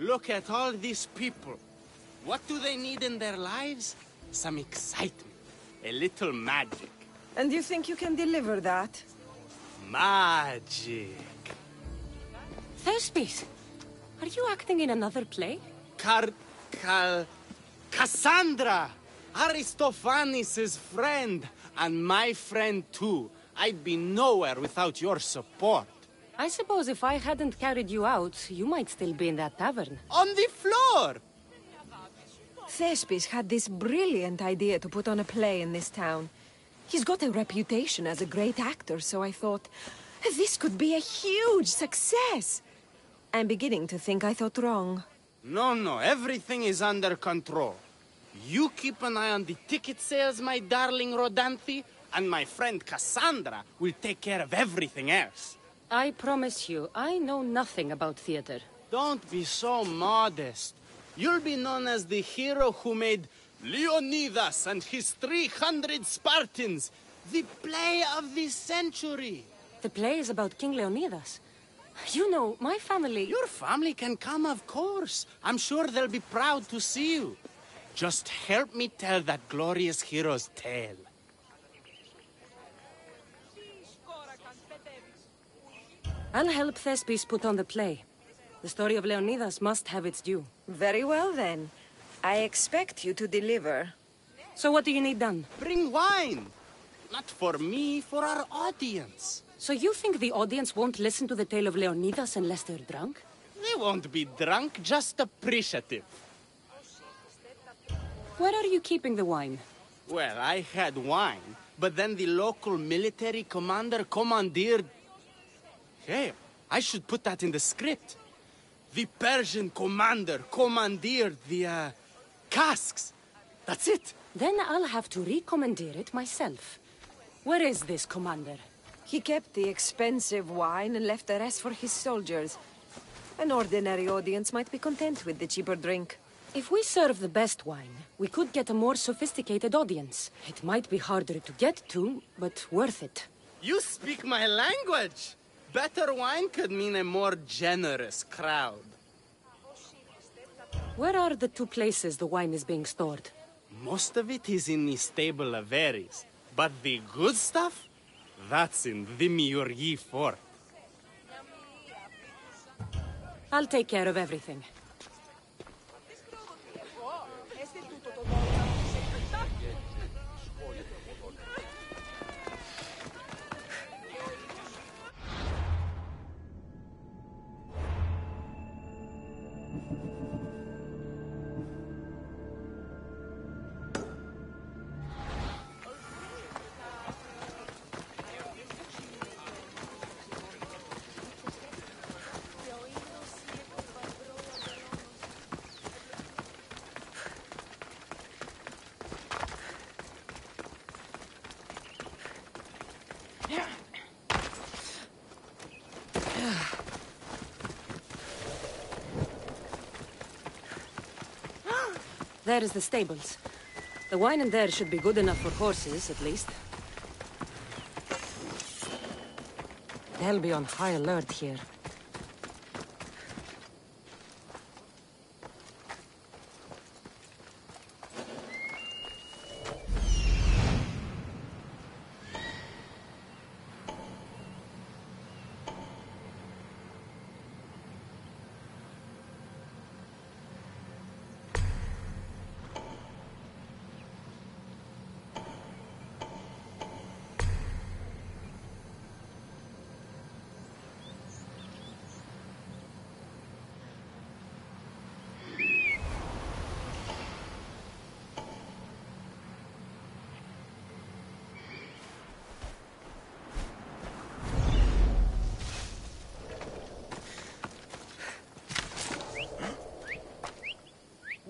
Look at all these people. What do they need in their lives? Some excitement. A little magic. And you think you can deliver that? Magic. Thespis, are you acting in another play? Cassandra! Aristophanes' friend, and my friend too. I'd be nowhere without your support. I suppose if I hadn't carried you out, you might still be in that tavern. On the floor! Thespis had this brilliant idea to put on a play in this town. He's got a reputation as a great actor, so I thought, this could be a huge success. I'm beginning to think I thought wrong. No, everything is under control. You keep an eye on the ticket sales, my darling Rodanthe, and my friend Cassandra will take care of everything else. I promise you, I know nothing about theater. Don't be so modest. You'll be known as the hero who made Leonidas and his 300 Spartans, the play of the century. The play is about King Leonidas. You know, my family... Your family can come, of course. I'm sure they'll be proud to see you. Just help me tell that glorious hero's tale. I'll help Thespis put on the play. The story of Leonidas must have its due. Very well, then. I expect you to deliver. So what do you need done? Bring wine! Not for me, for our audience. So you think the audience won't listen to the tale of Leonidas unless they're drunk? They won't be drunk, just appreciative. Where are you keeping the wine? Well, I had wine, but then the local military commander commandeered... Hey, I should put that in the script. The Persian commander commandeered the, casks. That's it. Then I'll have to recommandeer it myself. Where is this commander? He kept the expensive wine and left the rest for his soldiers. An ordinary audience might be content with the cheaper drink. If we serve the best wine, we could get a more sophisticated audience. It might be harder to get to, but worth it. You speak my language. Better wine could mean a more generous crowd. Where are the two places the wine is being stored? Most of it is in the stable of Ares. But the good stuff? That's in the Miurgi fort. I'll take care of everything. There is the stables. The wine in there should be good enough for horses, at least. They'll be on high alert here.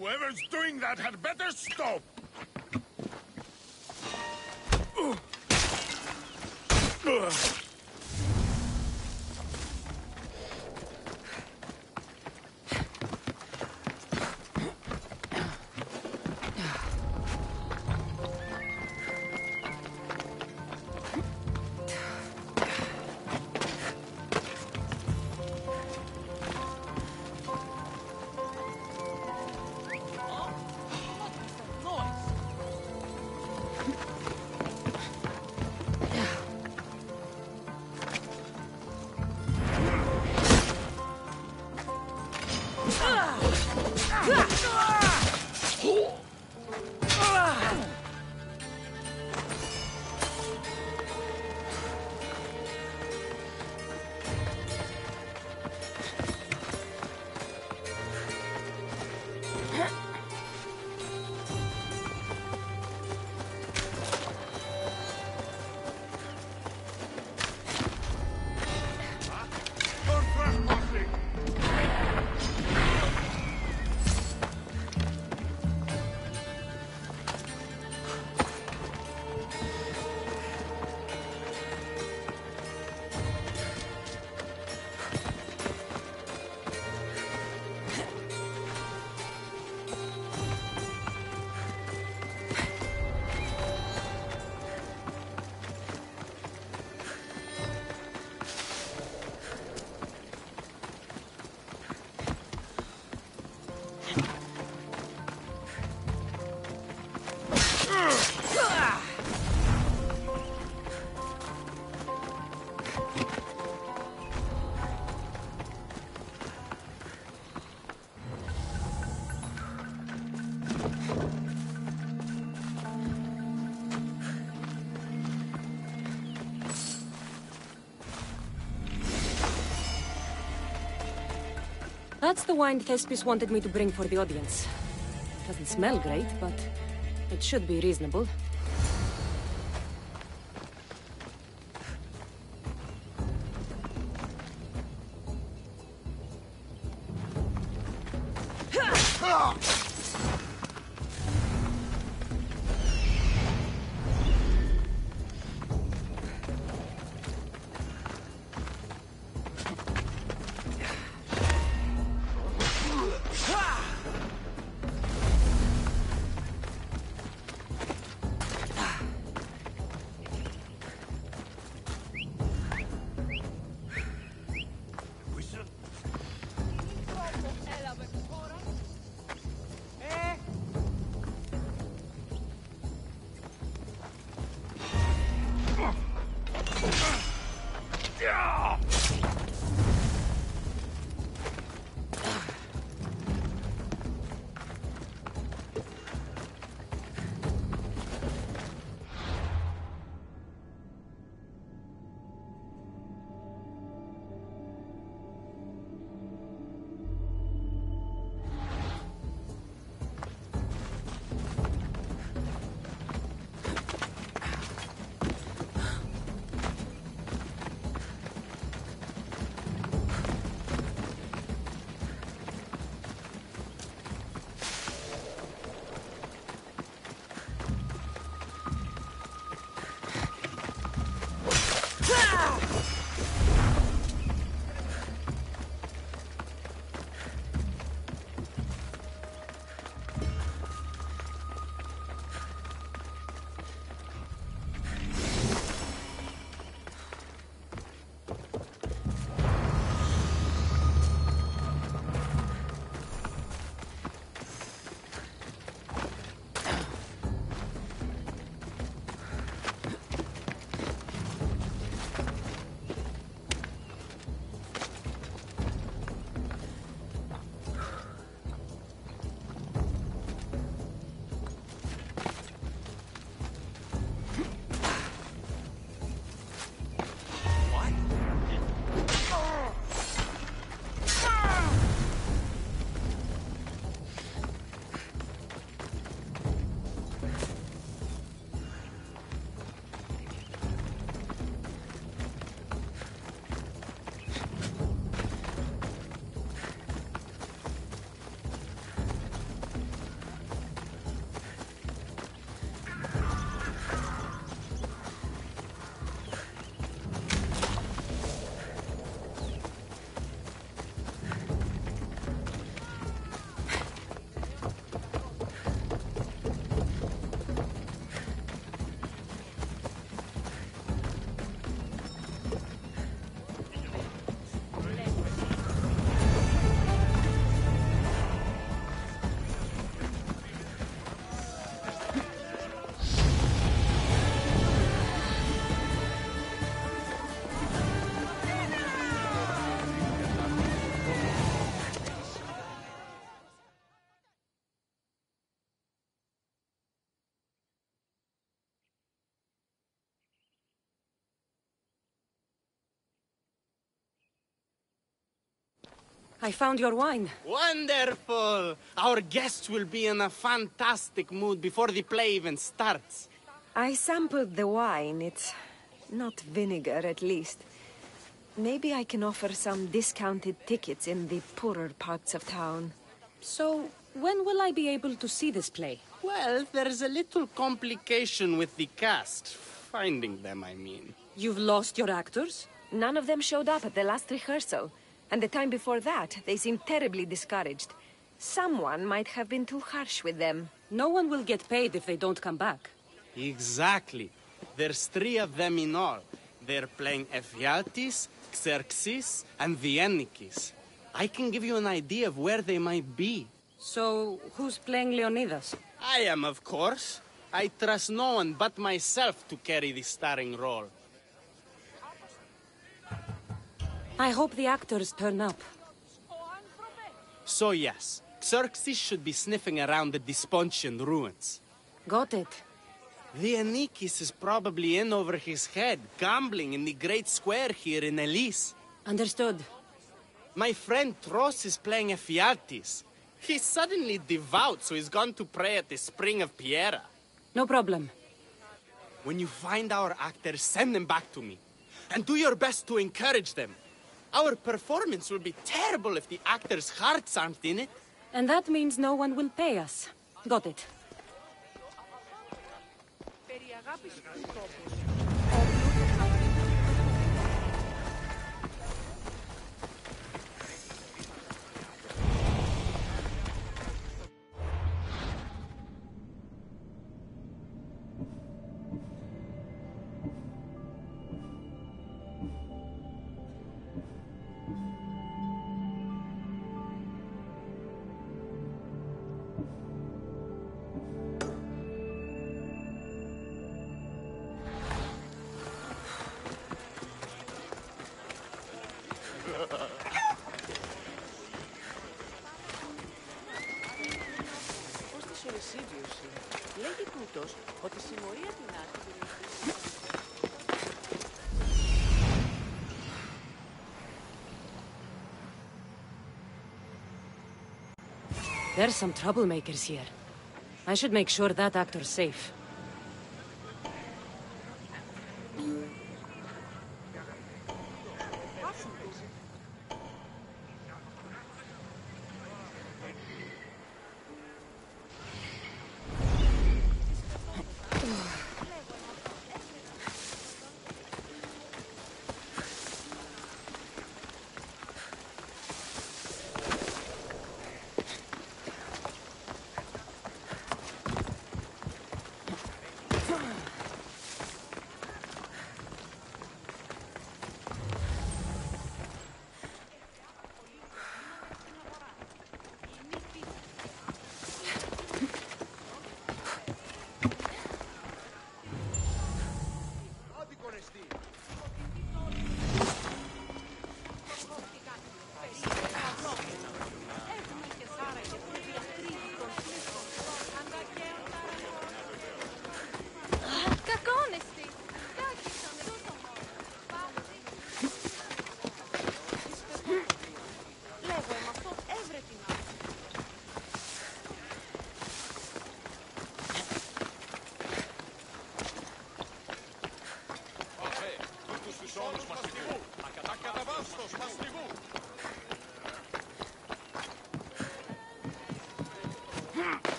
Whoever's doing that had better stop! That's the wine Thespis wanted me to bring for the audience. Doesn't smell great, but it should be reasonable. I found your wine. Wonderful! Our guests will be in a fantastic mood before the play even starts. I sampled the wine. It's not vinegar, at least. Maybe I can offer some discounted tickets in the poorer parts of town. So, when will I be able to see this play? Well, there's a little complication with the cast. Finding them, I mean. You've lost your actors? None of them showed up at the last rehearsal. And the time before that, they seemed terribly discouraged. Someone might have been too harsh with them. No one will get paid if they don't come back. Exactly. There's 3 of them in all. They're playing Ephialtes, Xerxes, and the Ennikis. I can give you an idea of where they might be. So, who's playing Leonidas? I am, of course. I trust no one but myself to carry the starring role. I hope the actors turn up. So yes, Xerxes should be sniffing around the Despontian ruins. Got it. The Ennikis is probably in over his head, gambling in the great square here in Elise. Understood. My friend Tros is playing Ephialtes. He's suddenly devout, so he's gone to pray at the Spring of Piera. No problem. When you find our actors, send them back to me. And do your best to encourage them. Our performance will be terrible if the actors' hearts aren't in it. And that means no one will pay us. Got it. There's some troublemakers here. I should make sure that actor's safe.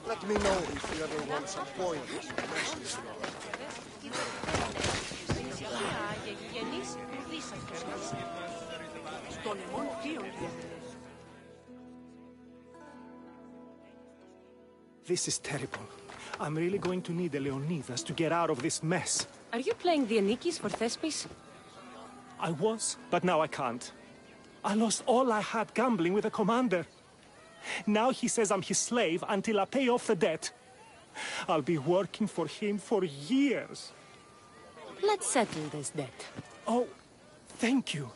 Let me know if you ever want some pointers. This is terrible. I'm really going to need the Leonidas to get out of this mess. Are you playing the Anikis for Thespis? I was, but now I can't. I lost all I had gambling with the commander. Now he says I'm his slave until I pay off the debt. I'll be working for him for years. Let's settle this debt. Oh, thank you.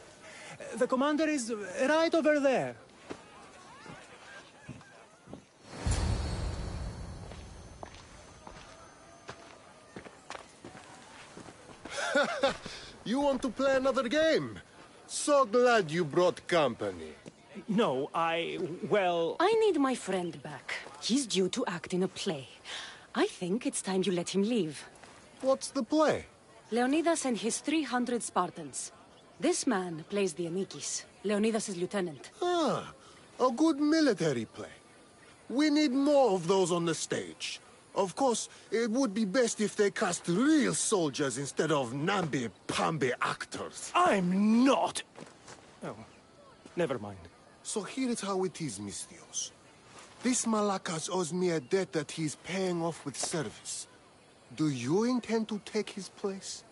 The commander is right over there. You want to play another game? So glad you brought company. No, well... I need my friend back. He's due to act in a play. I think it's time you let him leave. What's the play? Leonidas and his 300 Spartans. This man plays the Anikis, Leonidas' lieutenant. Ah, a good military play. We need more of those on the stage. Of course, it would be best if they cast real soldiers instead of namby-pamby actors. I'm not! Oh, never mind. So here is how it is, Mistios. This Malakas owes me a debt that he's paying off with service. Do you intend to take his place?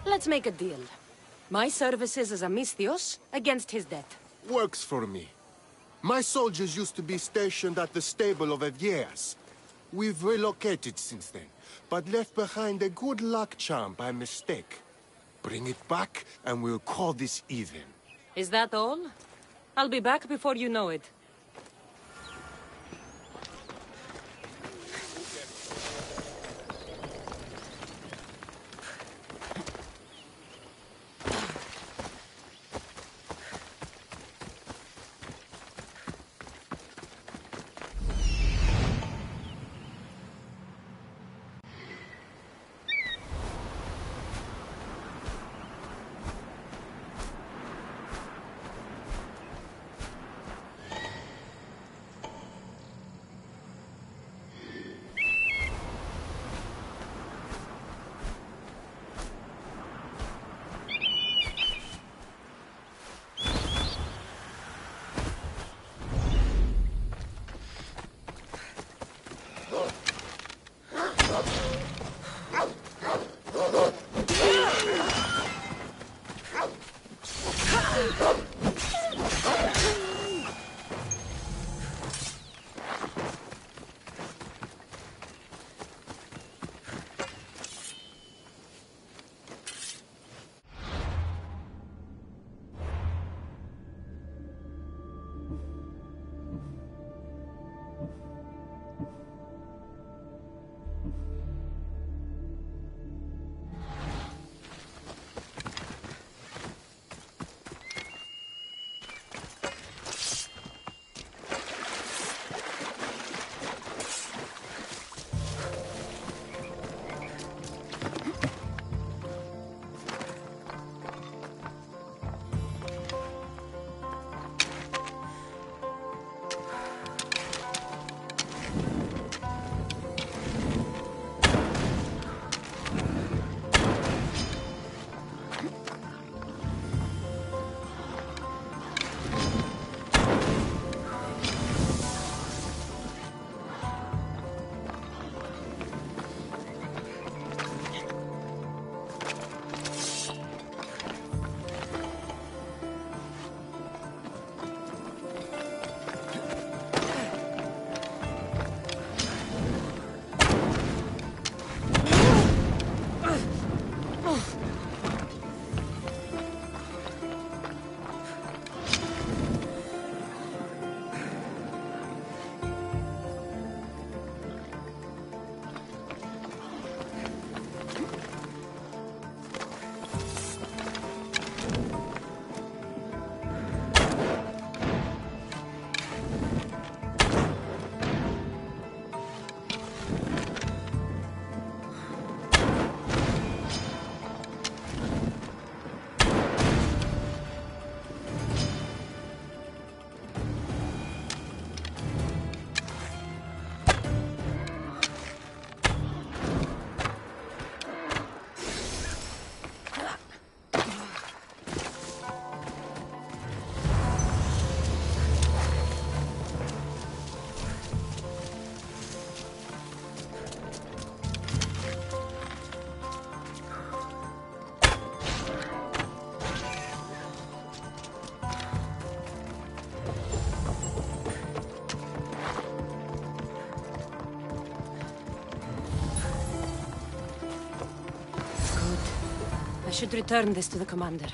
Let's make a deal. My services as a Misthios against his debt. Works for me. My soldiers used to be stationed at the stable of Evieas. We've relocated since then, but left behind a good luck charm by mistake. Bring it back, and we'll call this even. Is that all? I'll be back before you know it. I should return this to the commander.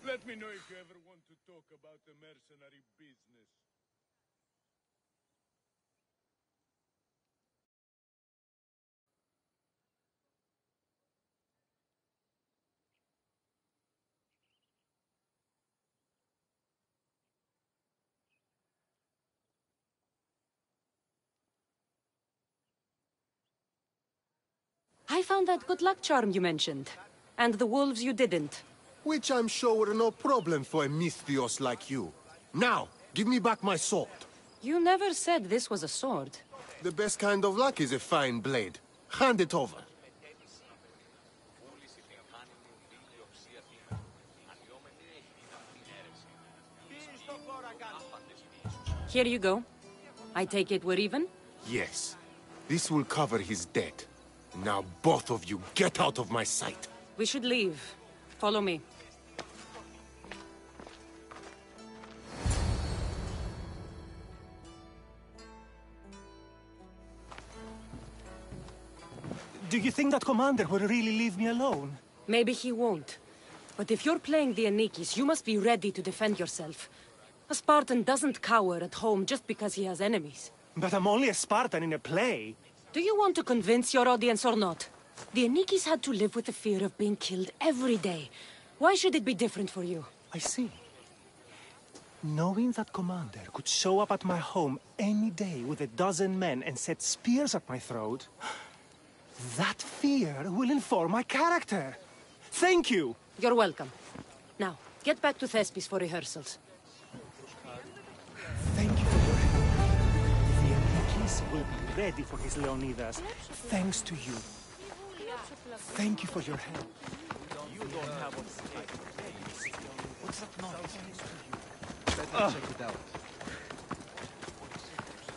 Let me know if you ever want to talk about the mercenary business. I found that good luck charm you mentioned. And the wolves you didn't. Which I'm sure were no problem for a Misthios like you. Now, give me back my sword. You never said this was a sword. The best kind of luck is a fine blade. Hand it over. Here you go. I take it we're even? Yes. This will cover his debt. Now both of you get out of my sight. We should leave. Follow me. Do you think that commander will really leave me alone? Maybe he won't. But if you're playing the Anikis, you must be ready to defend yourself. A Spartan doesn't cower at home just because he has enemies. But I'm only a Spartan in a play. Do you want to convince your audience or not? The Anikis had to live with the fear of being killed every day. Why should it be different for you? I see. Knowing that commander could show up at my home any day with 12 men and set spears at my throat, that fear will inform my character. Thank you! You're welcome. Now, get back to Thespis for rehearsals. Thank you for your help. The Anikis will be ready for his Leonidas, thanks to you. Thank you for your help. You don't have what's that noise? Better check it out.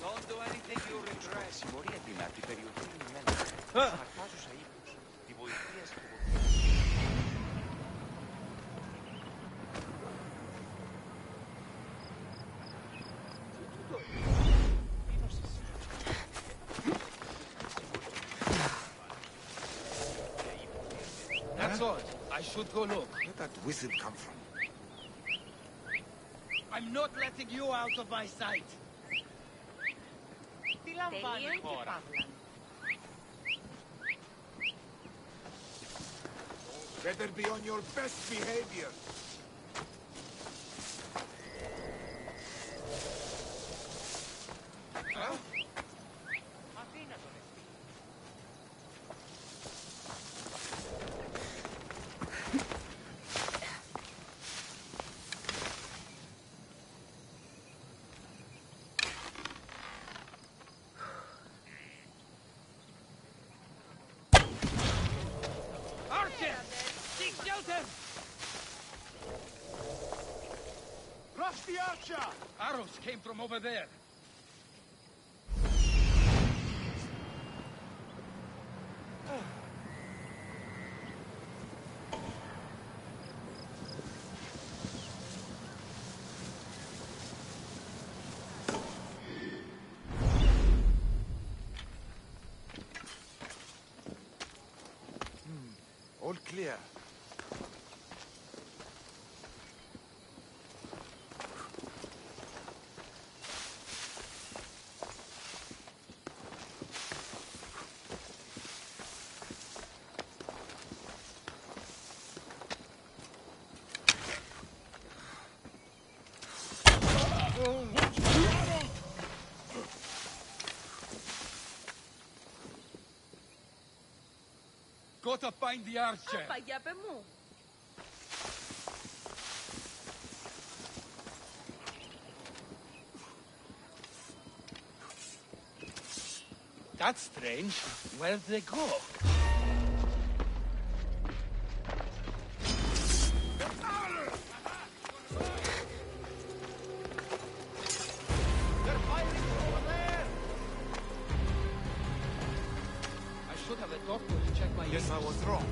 Don't do anything you regret. That's all. I should go look. Where did that whistle come from? I'm not letting you out of my sight. Better be on your best behavior. Huh? Rush the archer! Arrows came from over there. clear. Gotta find the archer. Παγιάπε μου. That's strange. Where'd they go? They're firing from over there. I should have a doctor to check my... Yes, I was wrong.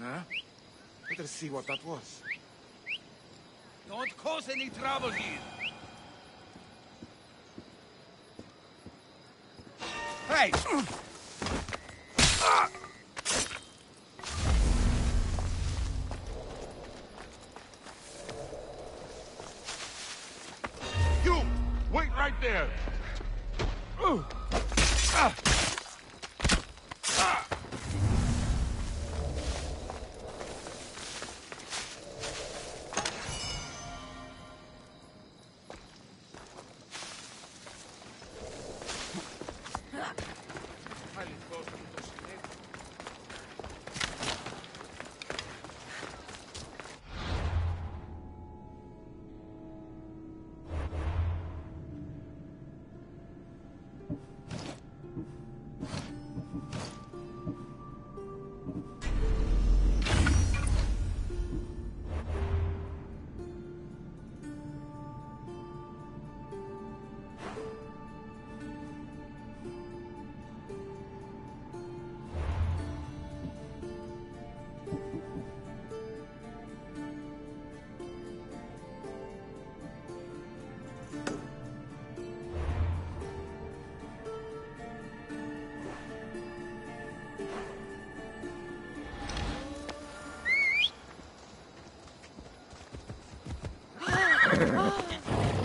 Huh? Better see what that was. Don't cause any trouble here. Hey! You! Wait right there!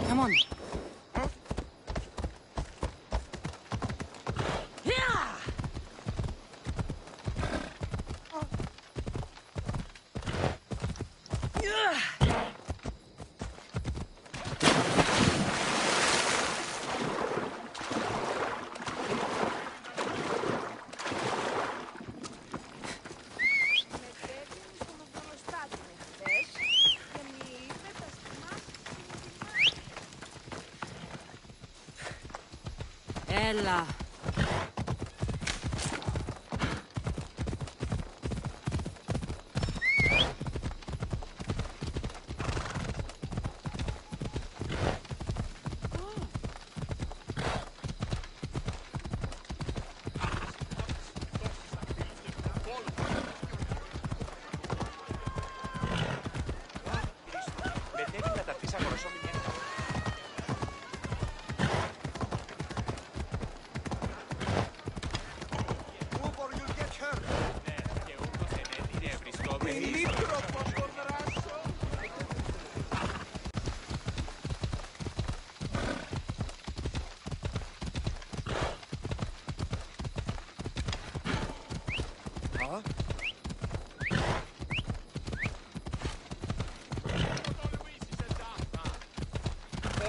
Come on. Έλα.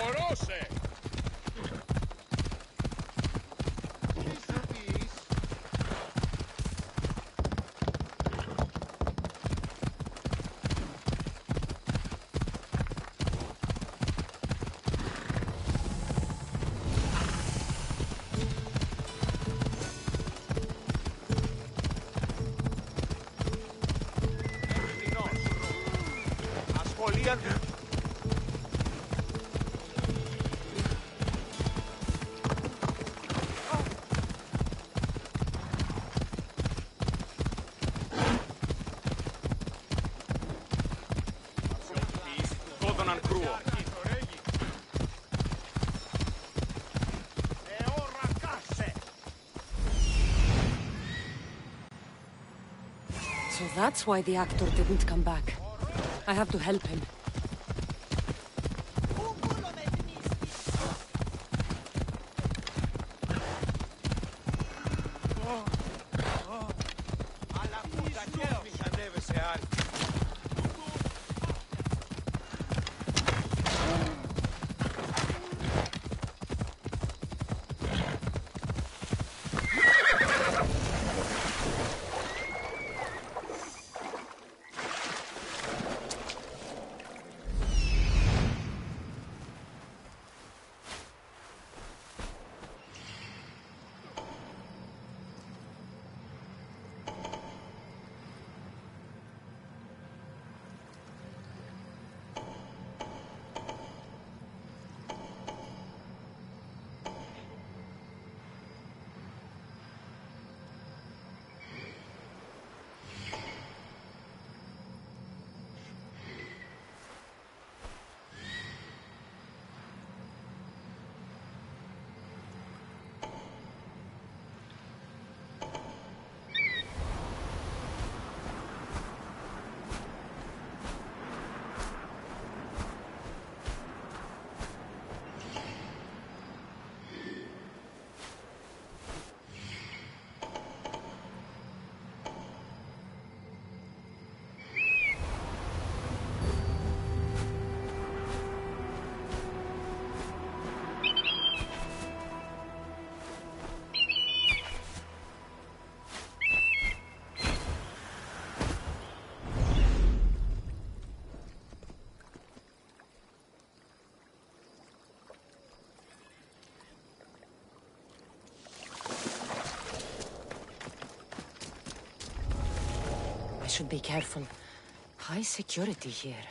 Odyssey! δυσκολία. Σκότωναν κρούο. So that's why the actor didn't come back. I have to help him. I should be careful. High security here.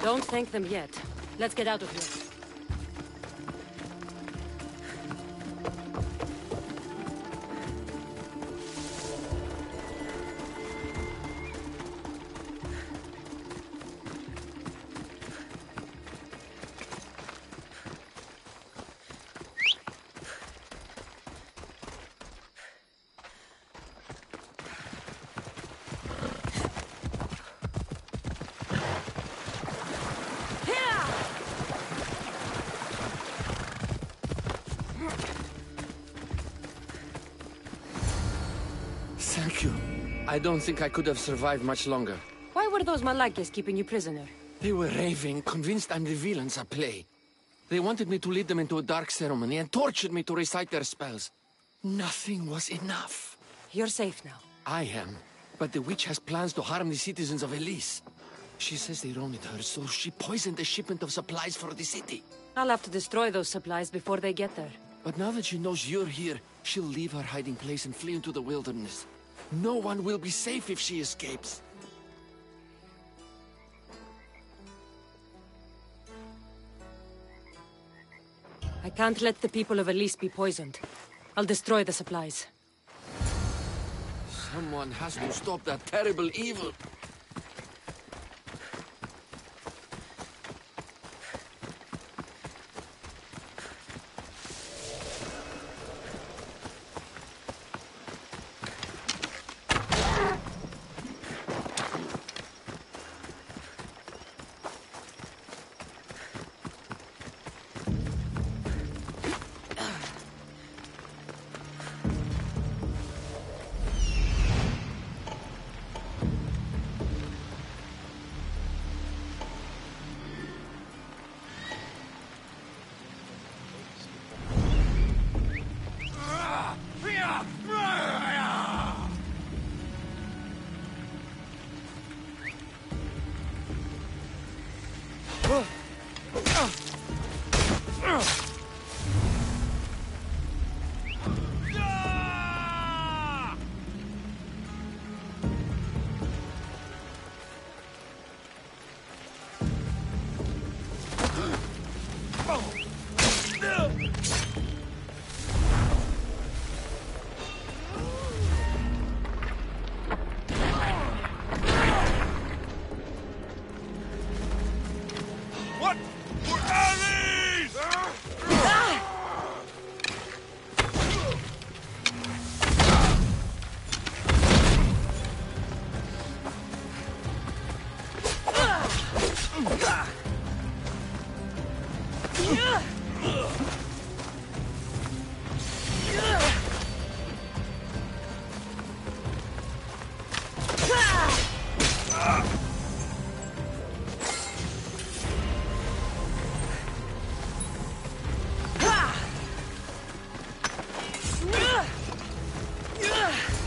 Don't thank them yet. Let's get out of here. I don't think I could have survived much longer. Why were those Malakas keeping you prisoner? They were raving, convinced I'm the villains at play. They wanted me to lead them into a dark ceremony and tortured me to recite their spells. Nothing was enough. You're safe now. I am, but the witch has plans to harm the citizens of Elise. She says they wronged her, so she poisoned the shipment of supplies for the city. I'll have to destroy those supplies before they get there. But now that she knows you're here, she'll leave her hiding place and flee into the wilderness. No one will be safe if she escapes. I can't let the people of Elise be poisoned. I'll destroy the supplies. Someone has to stop that terrible evil.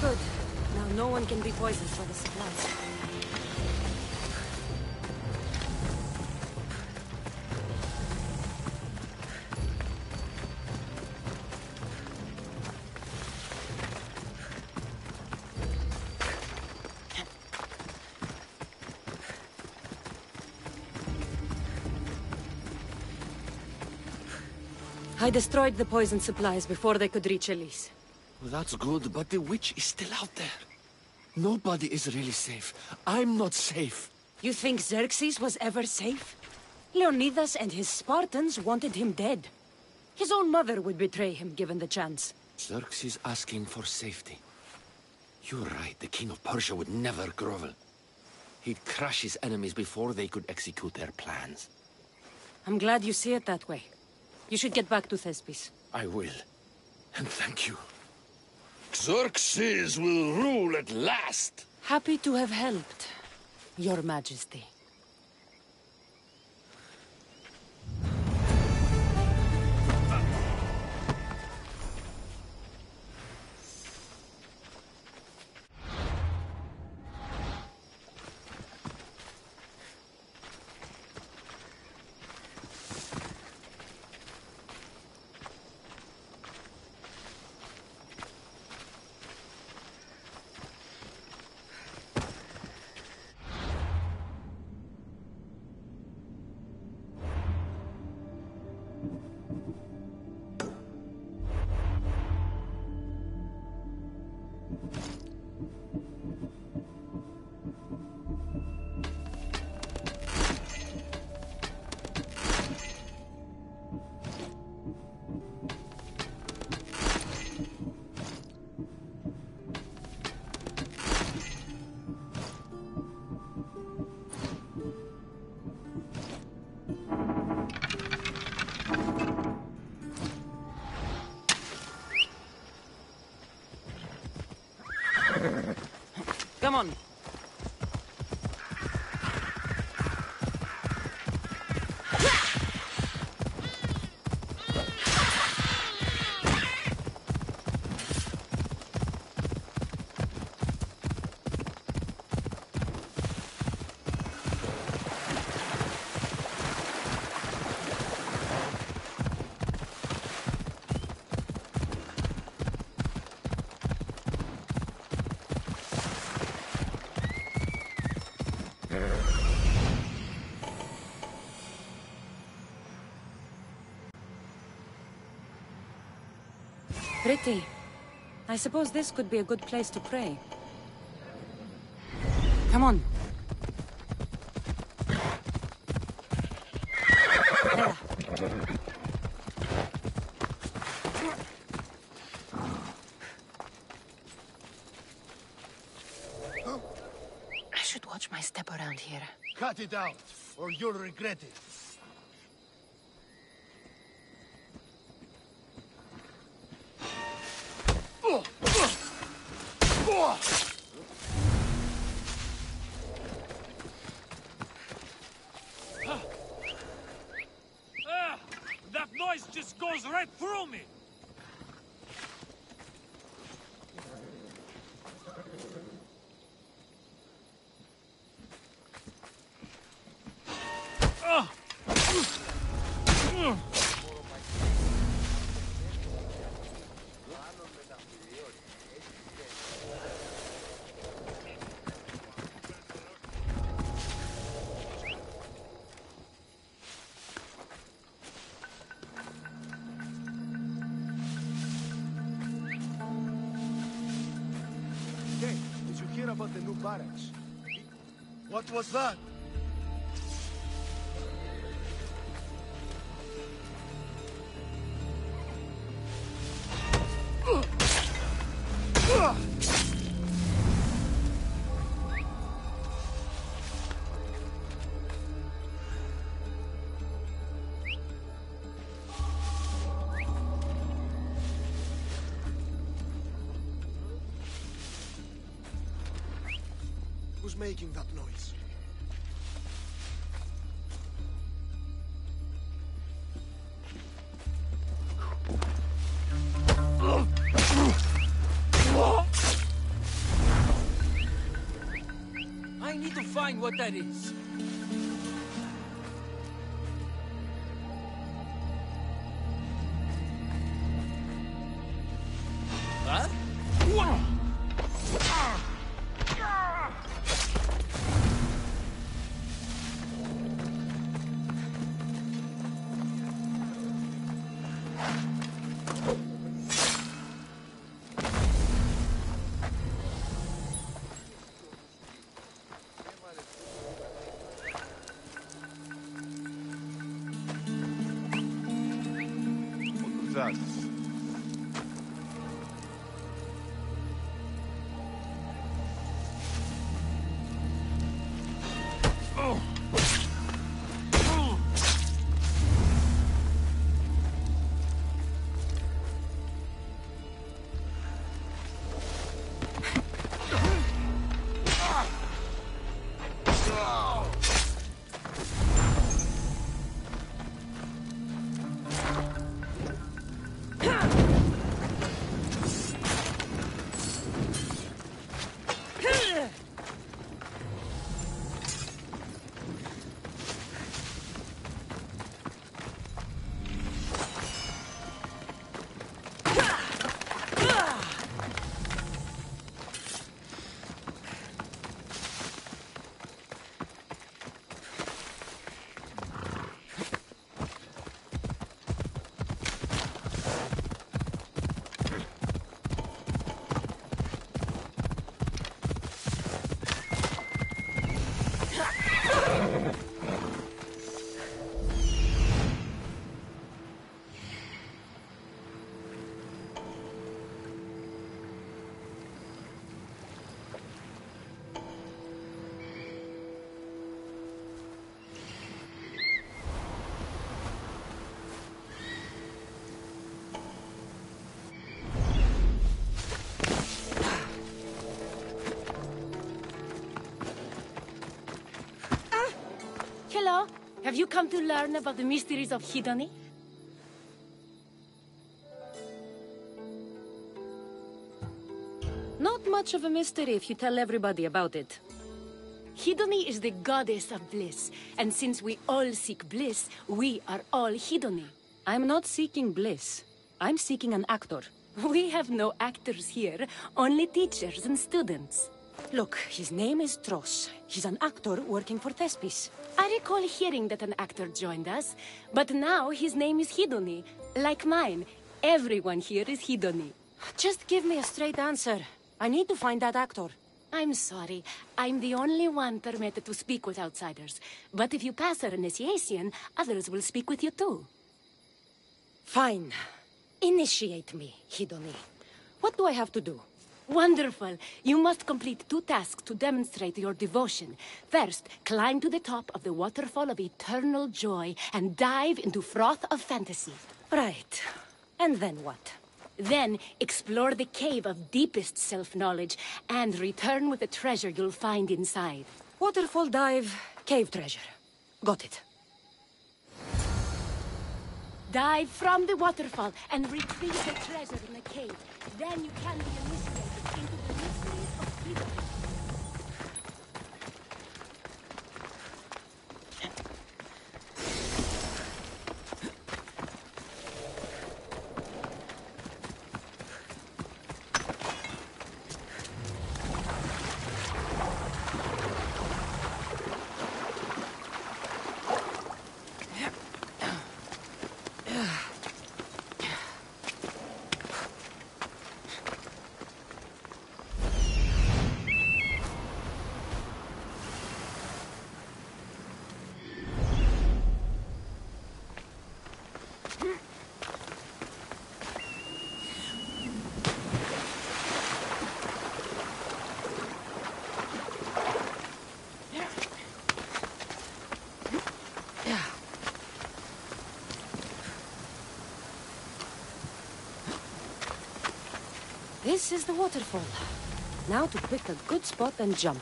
Good. Now no one can be poisoned for the supplies. I destroyed the poison supplies before they could reach Elise. Well, that's good, but the witch is still out there. Nobody is really safe. I'm not safe. You think Xerxes was ever safe? Leonidas and his Spartans wanted him dead. His own mother would betray him given the chance. Xerxes asking for safety. You're right, the king of Persia would never grovel. He'd crush his enemies before they could execute their plans. I'm glad you see it that way. You should get back to Thespis. I will. And thank you. Xerxes will rule at last! Happy to have helped, Your Majesty. Come on. Pretty. I suppose this could be a good place to pray. Come on. There. I should watch my step around here. Cut it out, or you'll regret it. That noise just goes right through me! Hey, did you hear about the new barracks? What was that? Who's making that noise? I need to find what that is. Huh? That. Have you come to learn about the mysteries of Hedony? Not much of a mystery if you tell everybody about it. Hedony is the goddess of bliss, and since we all seek bliss, we are all Hedony. I'm not seeking bliss. I'm seeking an actor. We have no actors here, only teachers and students. Look, his name is Tros. He's an actor working for Thespis. I recall hearing that an actor joined us, but now his name is Hedony. Like mine, everyone here is Hedony. Just give me a straight answer. I need to find that actor. I'm sorry. I'm the only one permitted to speak with outsiders. But if you pass our initiation, others will speak with you too. Fine. Initiate me, Hedony. What do I have to do? Wonderful. You must complete 2 tasks to demonstrate your devotion. First, climb to the top of the waterfall of eternal joy and dive into froth of fantasy. Right. And then what? Then, explore the cave of deepest self-knowledge and return with the treasure you'll find inside. Waterfall dive, cave treasure. Got it. Dive from the waterfall and retrieve the treasure in the cave. Then you can be initiated into the mysteries of Hedony. This is the waterfall. Now to pick a good spot and jump.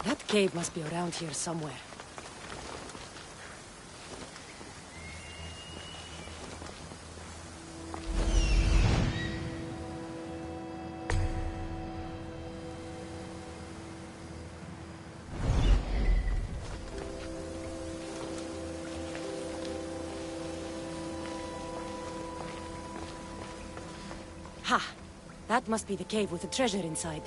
That cave must be around here somewhere. Ha! That must be the cave with the treasure inside.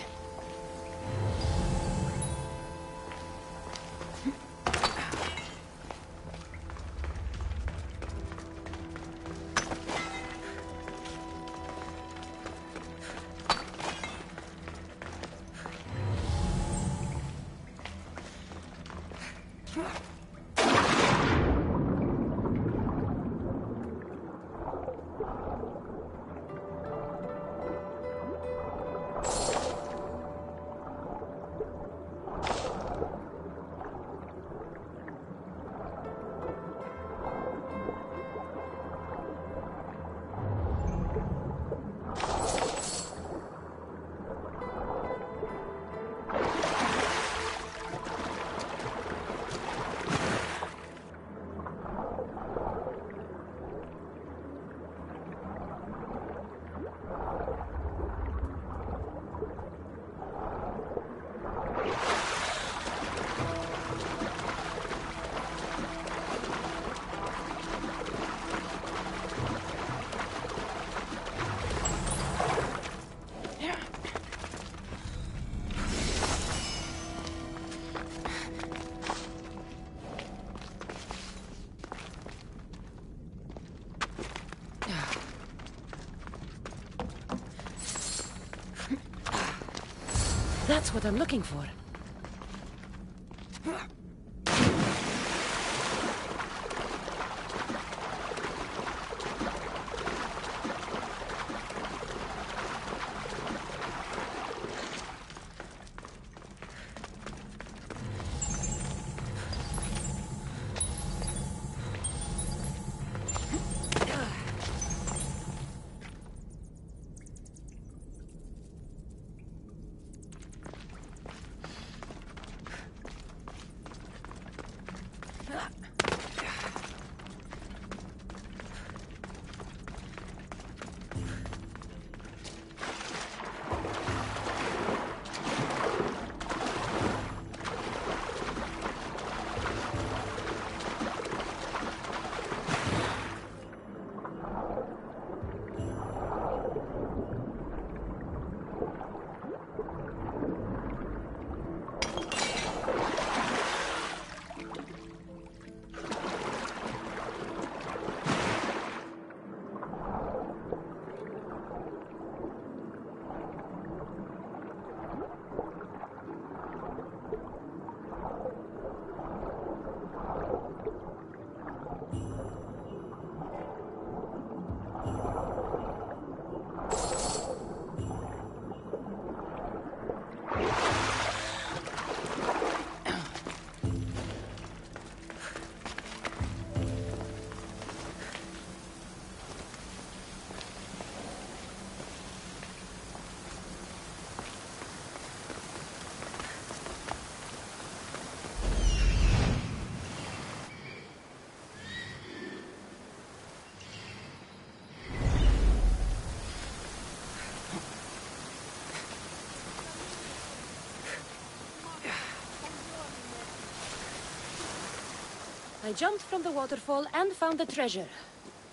That's what I'm looking for. I jumped from the waterfall and found the treasure.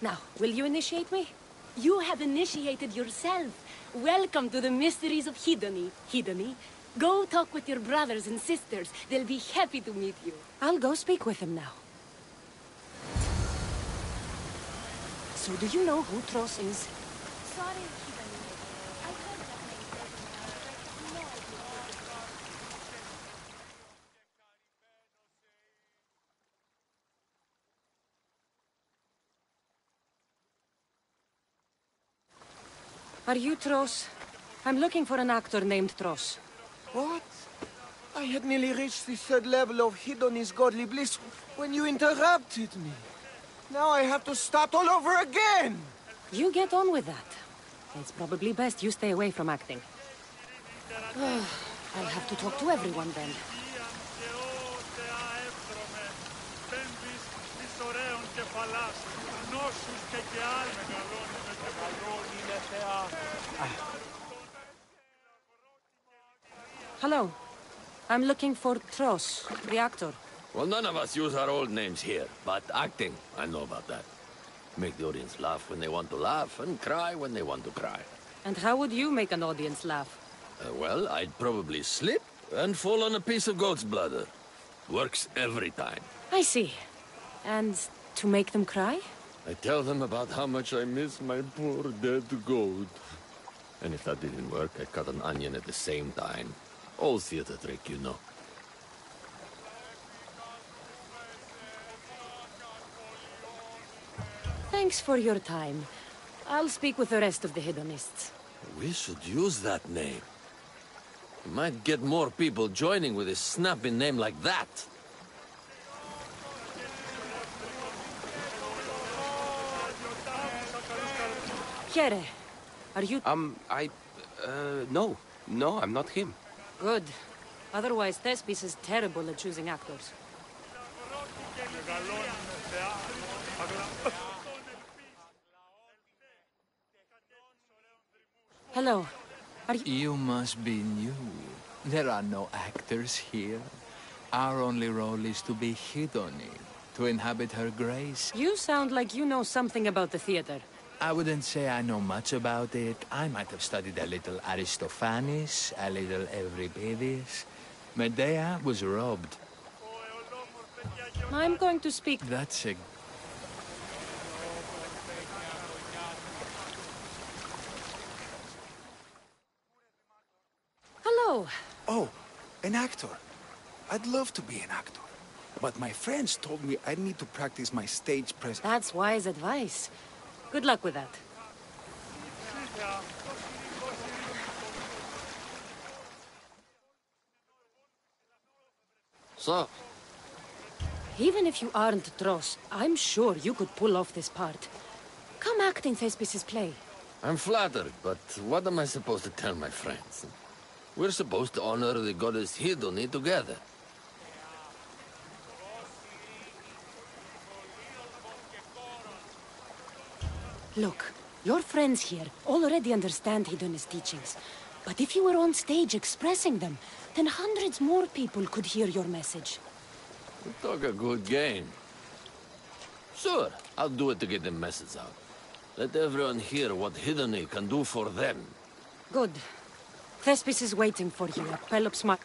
Now, will you initiate me? You have initiated yourself. Welcome to the mysteries of Hedony. Hedony, go talk with your brothers and sisters. They'll be happy to meet you. I'll go speak with them now. So do you know who Tros is? Sorry, Hedony. I heard that name several times, but no idea. Are you Tros? I'm looking for an actor named Tros. What? I had nearly reached the third level of Hedony's godly bliss when you interrupted me. Now I have to start all over again! You get on with that. It's probably best you stay away from acting. I'll have to talk to everyone then. Hello. I'm looking for Tros, the actor. Well, none of us use our old names here, but acting, I know about that. Make the audience laugh when they want to laugh, and cry when they want to cry. And how would you make an audience laugh? Well, I'd probably slip and fall on a piece of goat's bladder. Works every time. I see. And to make them cry? I tell them about how much I miss my poor dead goat. And if that didn't work, I cut an onion at the same time. Old theater trick, you know. Thanks for your time. I'll speak with the rest of the hedonists. We should use that name. We might get more people joining with a snappy name like that. Here, are you... No, I'm not him. Good. Otherwise, Thespis is terrible at choosing actors. Hello. Are you... You must be new. There are no actors here. Our only role is to be Hedony, to inhabit her grace. You sound like you know something about the theater. I wouldn't say I know much about it. I might have studied a little Aristophanes, a little Euripides. Medea was robbed. I'm going to speak... That's a... Hello. Oh, an actor. I'd love to be an actor. But my friends told me I'd need to practice my stage presence. That's wise advice. Good luck with that. So, Even if you aren't Dross, I'm sure you could pull off this part. Come act in Thespis' play. I'm flattered, but what am I supposed to tell my friends? We're supposed to honor the goddess Hidoni together. Look, your friends here already understand Hidoni's teachings. But if you were on stage expressing them, then hundreds more people could hear your message. You talk a good game. Sure, I'll do it to get the message out. Let everyone hear what Hidoni can do for them. Good. Thespis is waiting for you at Pelops Mar...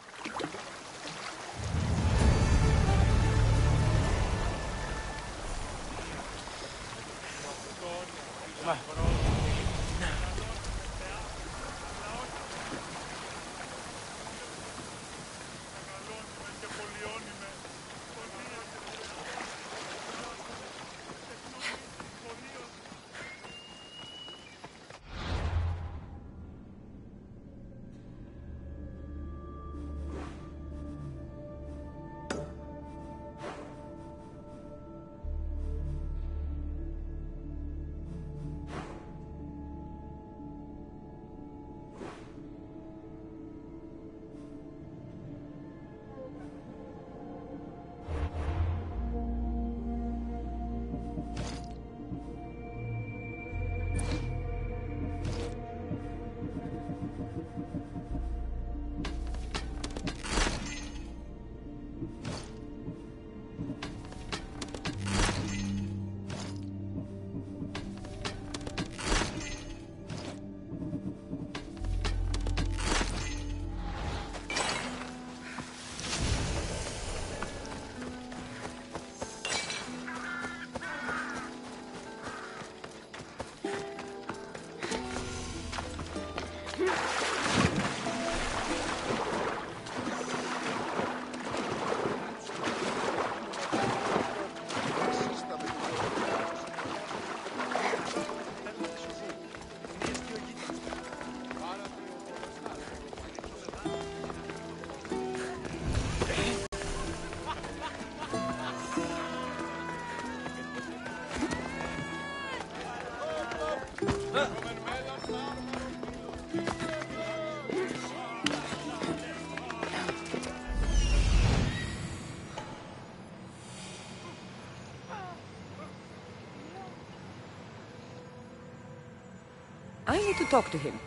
I need to talk to him.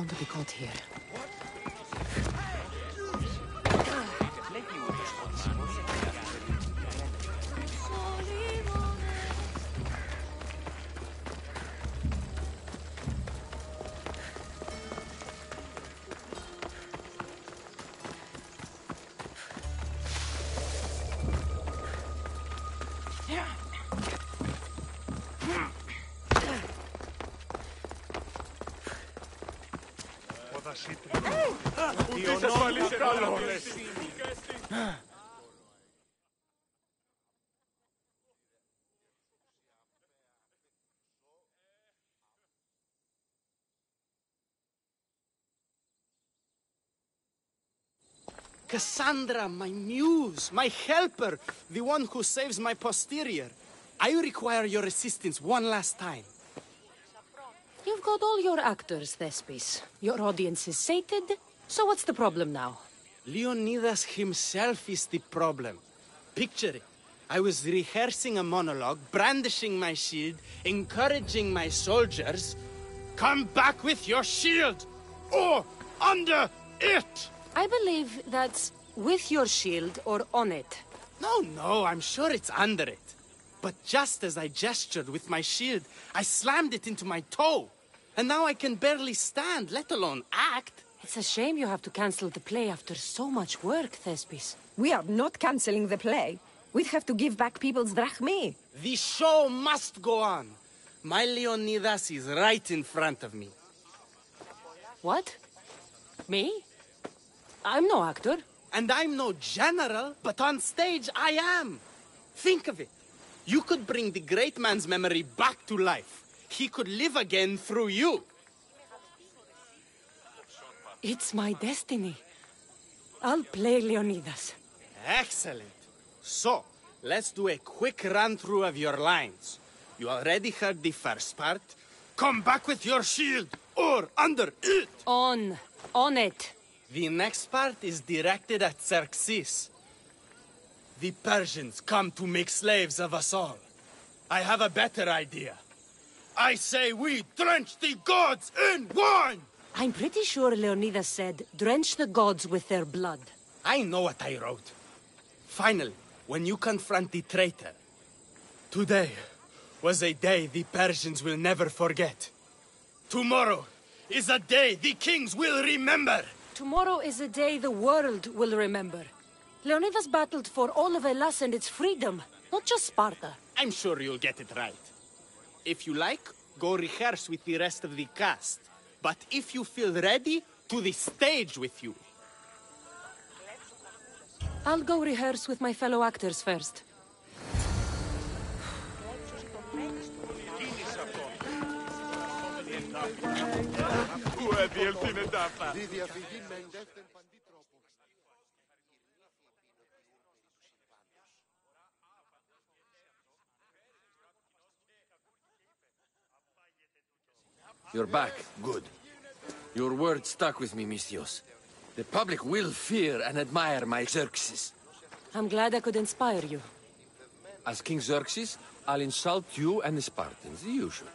want to be caught here. Cassandra, my muse, my helper, the one who saves my posterior. I require your assistance one last time. You've got all your actors, Thespis. Your audience is sated, so what's the problem now? Leonidas himself is the problem. Picture it. I was rehearsing a monologue, brandishing my shield, encouraging my soldiers. Come back with your shield! Or under it! I believe that's with your shield or on it. No, I'm sure it's under it. But just as I gestured with my shield, I slammed it into my toe. And now I can barely stand, let alone act. It's a shame you have to cancel the play after so much work, Thespis. We are not canceling the play. We'd have to give back people's drachmae. The show must go on. My Leonidas is right in front of me. What? Me? I'm no actor. And I'm no general, but on stage I am. Think of it. You could bring the great man's memory back to life. He could live again through you. It's my destiny. I'll play Leonidas. Excellent. So, let's do a quick run-through of your lines. You already heard the first part. Come back with your shield, or under it. On it. The next part is directed at Xerxes. The Persians come to make slaves of us all. I have a better idea. I say we drench the gods in wine! I'm pretty sure Leonidas said, drench the gods with their blood. I know what I wrote. Finally, when you confront the traitor, today was a day the Persians will never forget. Tomorrow is a day the kings will remember. Tomorrow is a day the world will remember. Leonidas battled for all of Hellas and its freedom, not just Sparta. I'm sure you'll get it right. If you like, go rehearse with the rest of the cast. But if you feel ready, to the stage with you. I'll go rehearse with my fellow actors first. You're back. Good. Your word stuck with me, Misthios. The public will fear and admire my Xerxes. I'm glad I could inspire you. As King Xerxes, I'll insult you and the Spartans, the usual.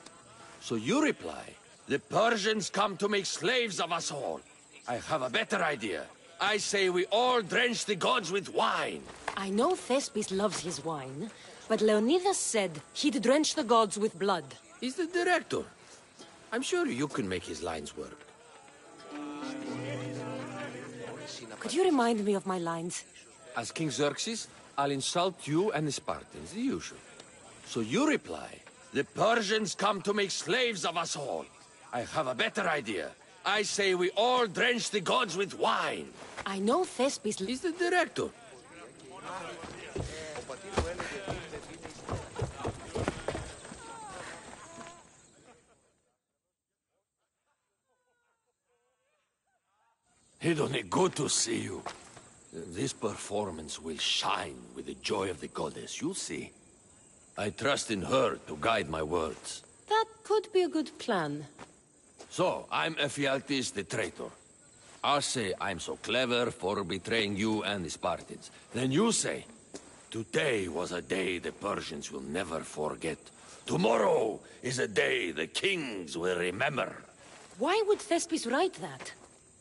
So you reply, the Persians come to make slaves of us all. I have a better idea. I say we all drench the gods with wine. I know Thespis loves his wine, but Leonidas said he'd drench the gods with blood. He's the director. I'm sure you can make his lines work. Could you remind me of my lines? As King Xerxes, I'll insult you and the Spartans, the usual. So you reply, the Persians come to make slaves of us all. I have a better idea. I say we all drench the gods with wine. I know Thespis... He's the director. Hidone, good to see you. This performance will shine with the joy of the goddess, you'll see. I trust in her to guide my words. That could be a good plan. So, I'm Ephialtes the traitor. I'll say I'm so clever for betraying you and the Spartans. Then you say, today was a day the Persians will never forget. Tomorrow is a day the kings will remember. Why would Thespis write that?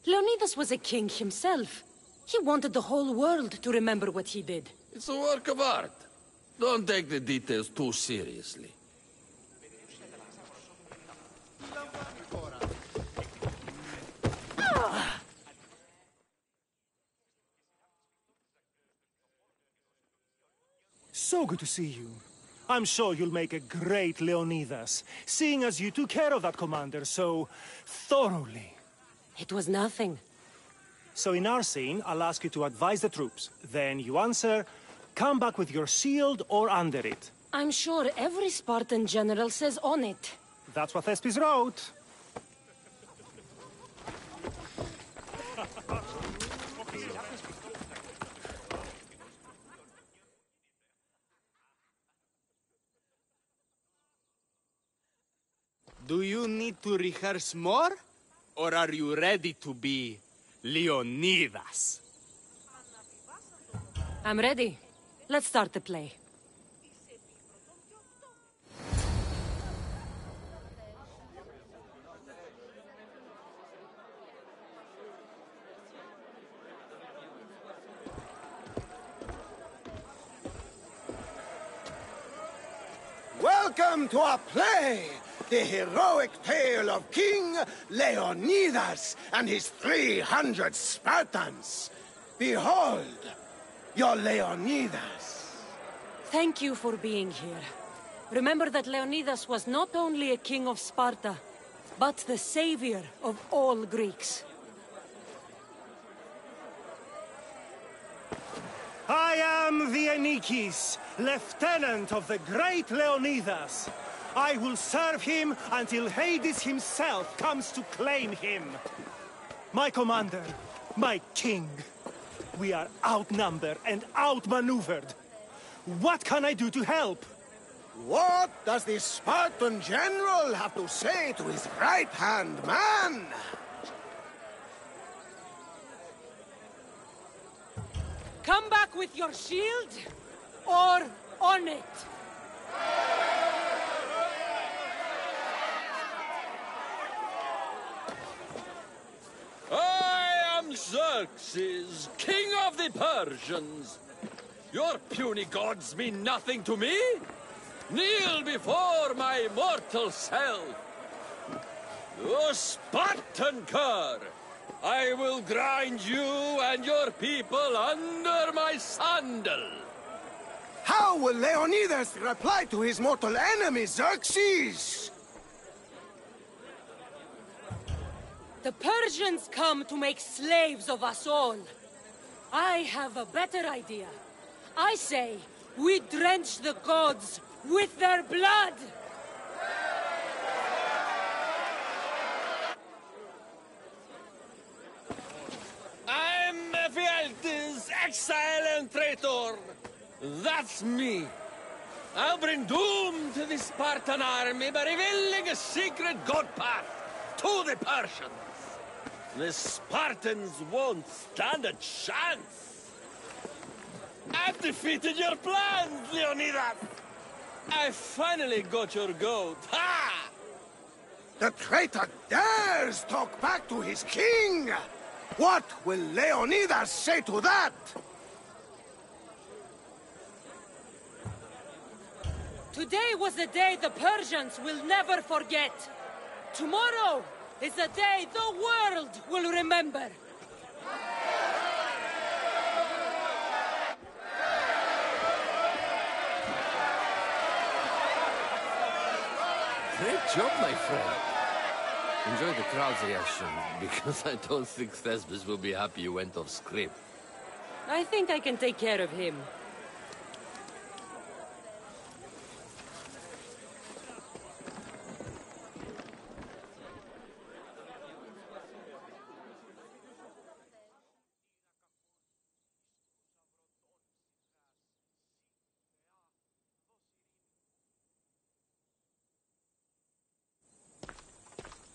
Leonidas was a king himself. He wanted the whole world to remember what he did. It's a work of art. Don't take the details too seriously. So good to see you. I'm sure you'll make a great Leonidas, seeing as you took care of that commander so thoroughly. It was nothing. So in our scene, I'll ask you to advise the troops. Then you answer, come back with your shield or under it. I'm sure every Spartan general says on it. That's what Thespis wrote. Do you need to rehearse more? Or are you ready to be Leonidas? I'm ready. Let's start the play. Welcome to our play! The heroic tale of King Leonidas and his 300 Spartans. Behold, your Leonidas. Thank you for being here. Remember that Leonidas was not only a king of Sparta, but the savior of all Greeks. I am the Anikis, lieutenant of the great Leonidas. I will serve him until Hades himself comes to claim him. My commander, my king, we are outnumbered and outmaneuvered. What can I do to help? What does the Spartan general have to say to his right-hand man? Come back with your shield, or on it. I am Xerxes, king of the Persians. Your puny gods mean nothing to me. Kneel before my mortal self. O Spartan cur, I will grind you and your people under my sandal. How will Leonidas reply to his mortal enemy, Xerxes? The Persians come to make slaves of us all. I have a better idea. I say, we drench the gods with their blood! I'm Ephialtes, exile and traitor. That's me. I'll bring doom to the Spartan army by revealing a secret god path to the Persians. The Spartans won't stand a chance. I've defeated your plans, Leonidas. I finally got your goat. Ha! The traitor dares talk back to his king! What will Leonidas say to that? Today was a day the Persians will never forget. Tomorrow is a day the world will remember. Great job, my friend. Enjoy the crowd's reaction, because I don't think Thespis will be happy you went off script. I think I can take care of him.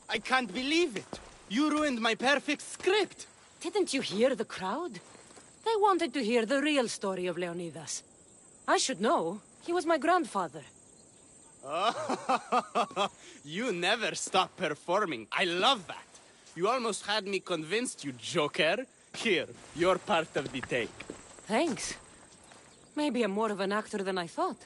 I can't believe it. You ruined my perfect script. Didn't you hear the crowd? They wanted to hear the real story of Leonidas. I should know. He was my grandfather. You never stop performing. I love that. You almost had me convinced, you joker. Here, you're part of the take. Thanks. Maybe I'm more of an actor than I thought.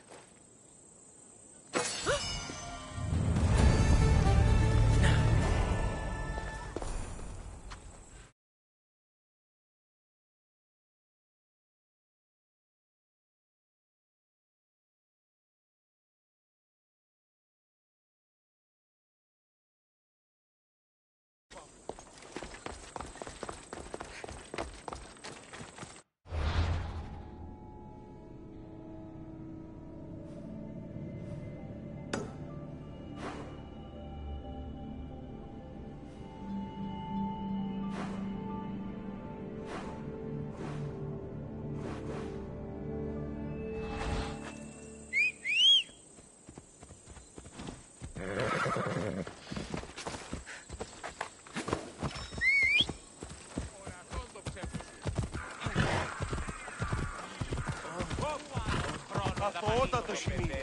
Αθωότατο σημείο.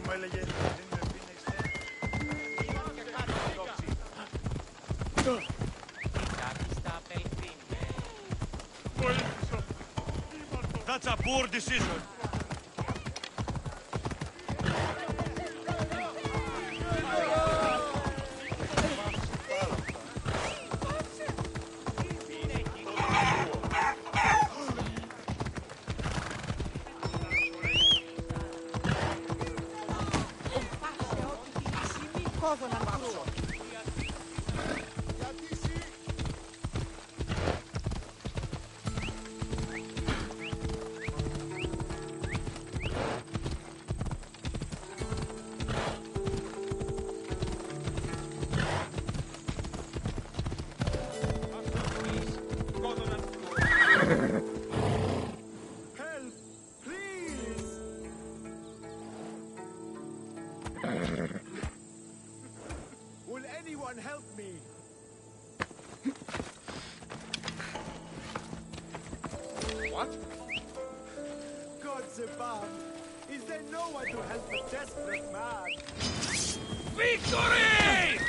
Μου έλεγε That's a poor decision. Will anyone help me? What? Gods above, is there no one to help a desperate man? Victory!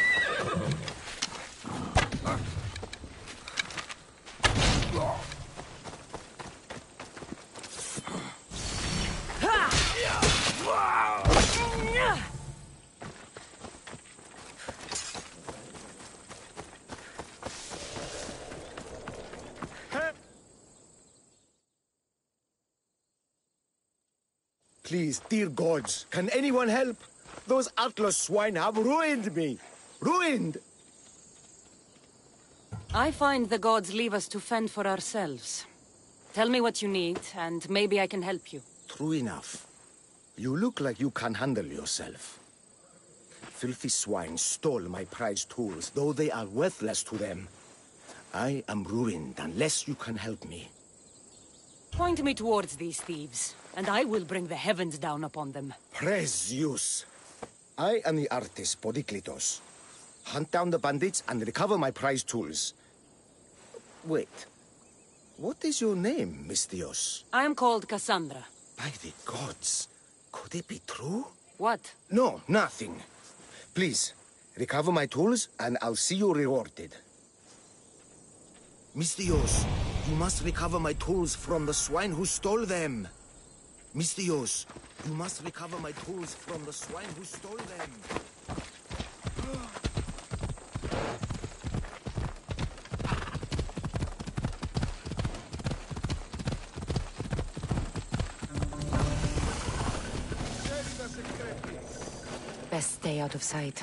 Please, dear gods, can anyone help? Those Atlas swine have ruined me. Ruined! I find the gods leave us to fend for ourselves. Tell me what you need, and maybe I can help you. True enough. You look like you can handle yourself. Filthy swine stole my prized tools, though they are worthless to them. I am ruined unless you can help me. Point me towards these thieves, and I will bring the heavens down upon them. Praise Zeus. I am the artist Podiklitos. Hunt down the bandits and recover my prized tools. Wait. What is your name, Mystios? I am called Cassandra. By the gods. Could it be true? What? No, nothing. Please, recover my tools and I'll see you rewarded. Mystios, you must recover my tools from the swine who stole them. Mystios, you must recover my tools from the swine who stole them. Best stay out of sight.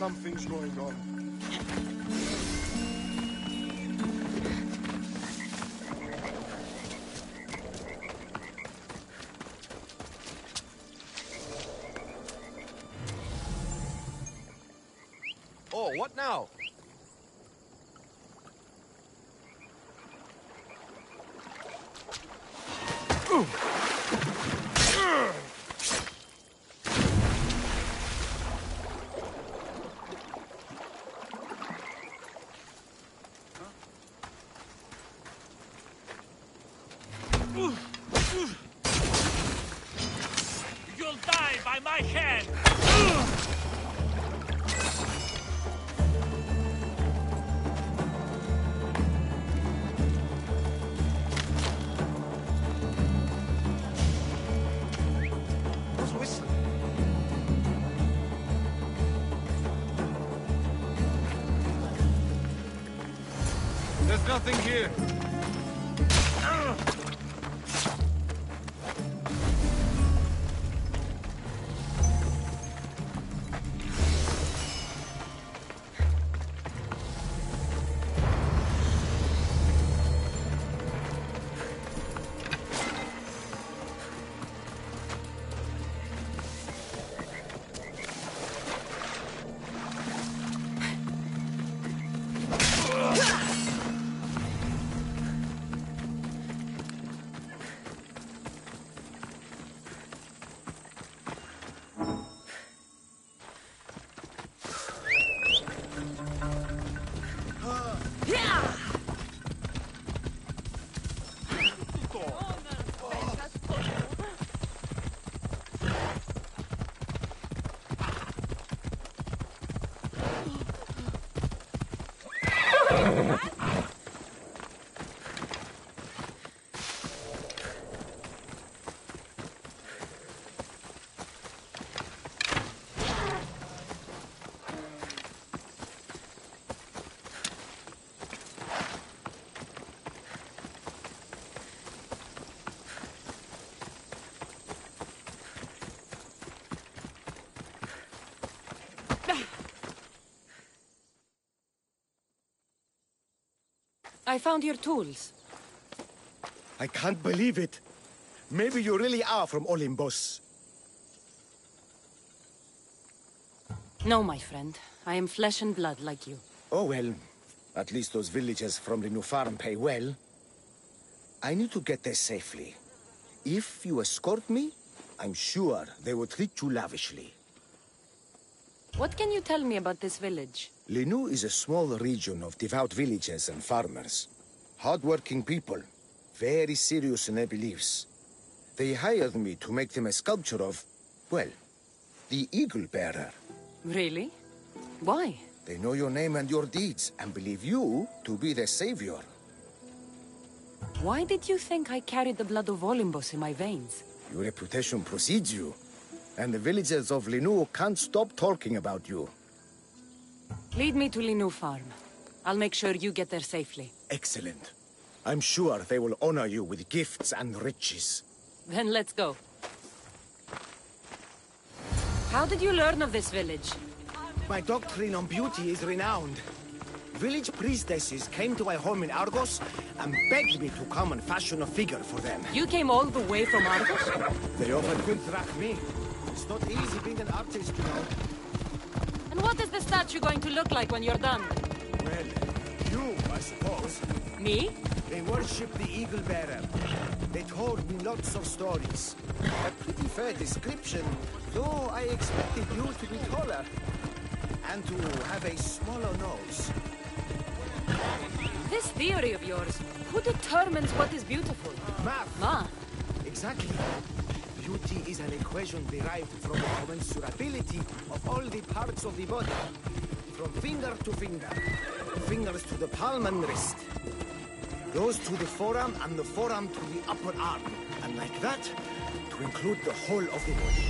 something's going on. Oh, what now? You'll die by my hand! Who's whistling? There's nothing here. I found your tools. I can't believe it. Maybe you really are from Olympus. No, my friend. I am flesh and blood like you. Oh, well, at least those villagers from the new farm pay well. I need to get there safely. If you escort me, I'm sure they will treat you lavishly. What can you tell me about this village? Linu is a small region of devout villagers and farmers. Hard-working people, very serious in their beliefs. They hired me to make them a sculpture of, well, the Eagle Bearer. Really? Why? They know your name and your deeds, and believe you to be their savior. Why did you think I carried the blood of Olympus in my veins? Your reputation precedes you, and the villagers of Linu can't stop talking about you. Lead me to Linu Farm. I'll make sure you get there safely. Excellent. I'm sure they will honor you with gifts and riches. Then let's go. How did you learn of this village? My doctrine on beauty is renowned. Village priestesses came to my home in Argos and begged me to come and fashion a figure for them. You came all the way from Argos? They often couldn't track me. It's not easy being an artist, you know. And what is the statue going to look like when you're done? Well, you, I suppose. Me? They worship the Eagle Bearer. They told me lots of stories. A pretty fair description, though I expected you to be taller. And to have a smaller nose. This theory of yours, who determines what is beautiful? Math. Math? Exactly. Beauty is an equation derived from the commensurability of all the parts of the body. From finger to finger. Fingers to the palm and wrist. Those to the forearm and the forearm to the upper arm. And like that, to include the whole of the body.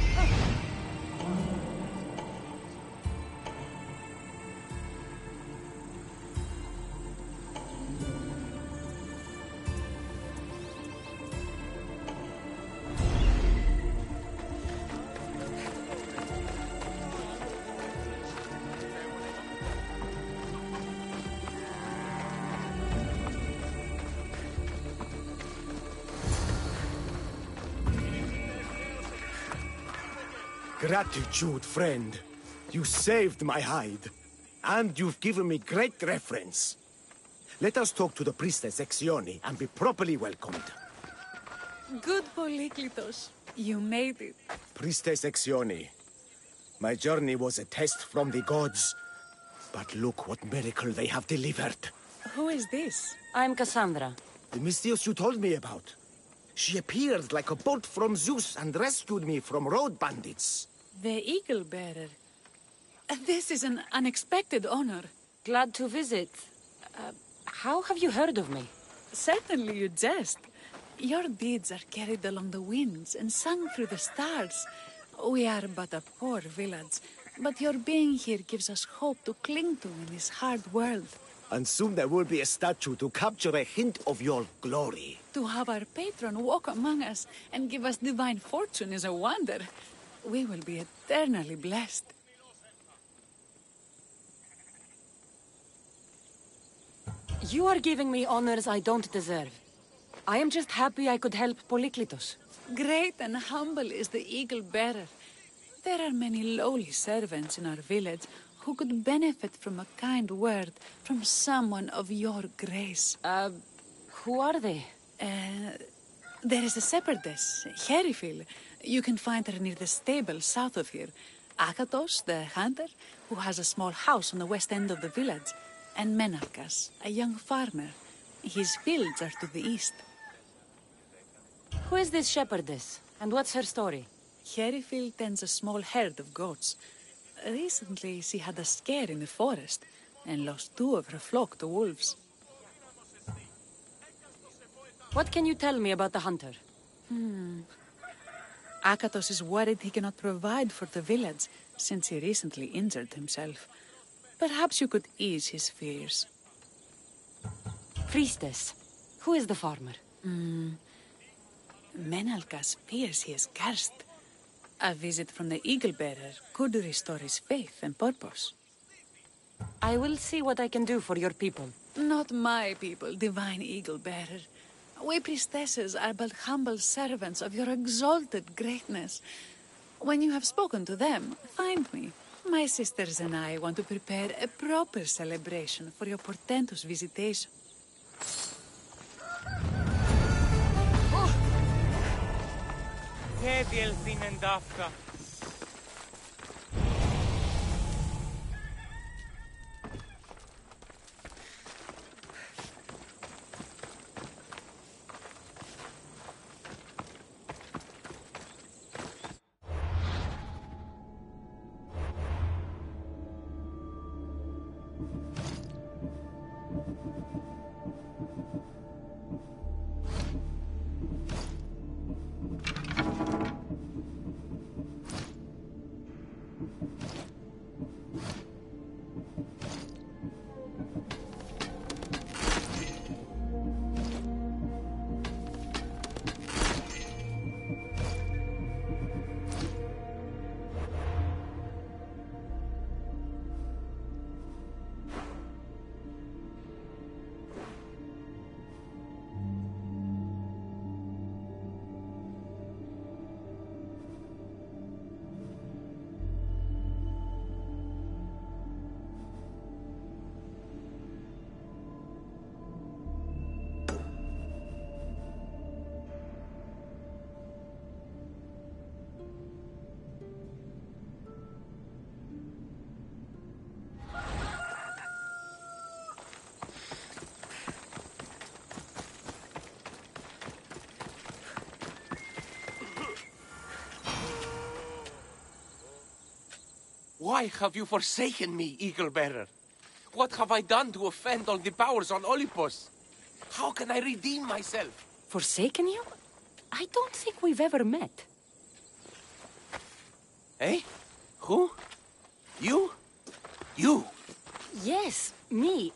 Gratitude, friend. You saved my hide. And you've given me great reference. Let us talk to the priestess Exione and be properly welcomed. Good Polyklitos. You made it. Priestess Exione, my journey was a test from the gods. But look what miracle they have delivered. Who is this? I'm Cassandra. The Mystios you told me about. She appeared like a bolt from Zeus and rescued me from road bandits. The Eagle Bearer. This is an unexpected honor. Glad to visit. How have you heard of me? Certainly you jest. Your deeds are carried along the winds and sung through the stars. We are but a poor village, but your being here gives us hope to cling to in this hard world. And soon there will be a statue to capture a hint of your glory. To have our patron walk among us and give us divine fortune is a wonder. We will be eternally blessed. You are giving me honors I don't deserve. I am just happy I could help Polyklitos. Great and humble is the Eagle Bearer. There are many lowly servants in our village who could benefit from a kind word from someone of your grace. Who are they? There is a shepherdess, Herifil. You can find her near the stable south of here. Akatos, the hunter, who has a small house on the west end of the village. And Menalkas, a young farmer. His fields are to the east. Who is this shepherdess? And what's her story? Herifil tends a small herd of goats. Recently, she had a scare in the forest and lost 2 of her flock to wolves. What can you tell me about the hunter? Akatos is worried he cannot provide for the village since he recently injured himself. Perhaps you could ease his fears. Priestess, who is the farmer? Menalkas fears he is cursed. A visit from the Eagle Bearer could restore his faith and purpose. I will see what I can do for your people. Not my people, divine Eagle Bearer. We priestesses are but humble servants of your exalted greatness. When you have spoken to them, find me. My sisters and I want to prepare a proper celebration for your portentous visitation. Why have you forsaken me, Eagle Bearer? What have I done to offend all the powers on Olympus? How can I redeem myself? Forsaken you? I don't think we've ever met. Eh? Who? You? You? Yes, me.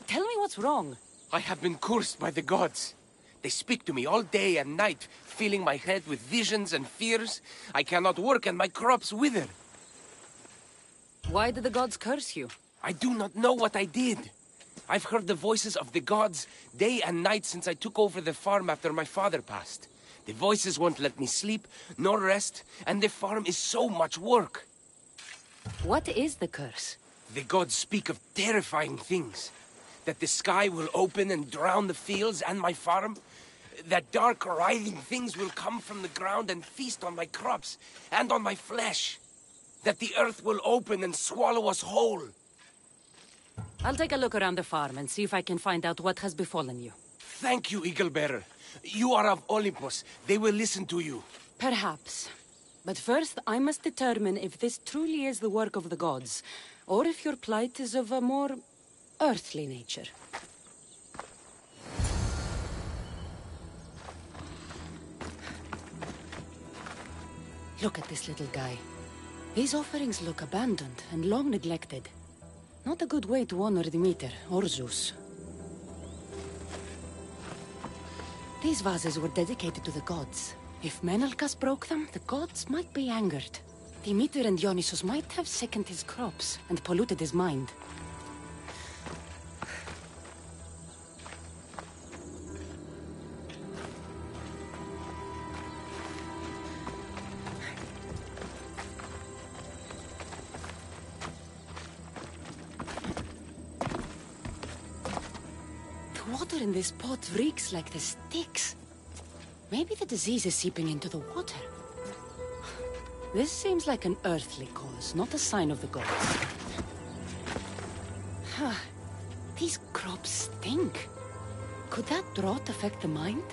Tell me what's wrong. I have been cursed by the gods. They speak to me all day and night, filling my head with visions and fears. I cannot work and my crops wither. Why did the gods curse you? I do not know what I did. I've heard the voices of the gods day and night since I took over the farm after my father passed. The voices won't let me sleep, nor rest, and the farm is so much work. What is the curse? The gods speak of terrifying things. That the sky will open and drown the fields and my farm. That dark, writhing things will come from the ground and feast on my crops and on my flesh. That the earth will open and swallow us whole. I'll take a look around the farm and see if I can find out what has befallen you. Thank you, Eagle Bearer. You are of Olympus. They will listen to you. Perhaps. But first, I must determine if this truly is the work of the gods, or if your plight is of a more earthly nature. Look at this little guy. These offerings look abandoned and long neglected. Not a good way to honor Demeter or Zeus. These vases were dedicated to the gods. If Menalcas broke them, the gods might be angered. Demeter and Dionysus might have sickened his crops and polluted his mind. The water in this pot reeks like the Styx. Maybe the disease is seeping into the water. This seems like an earthly cause, not a sign of the gods. These crops stink. Could that drought affect the mind?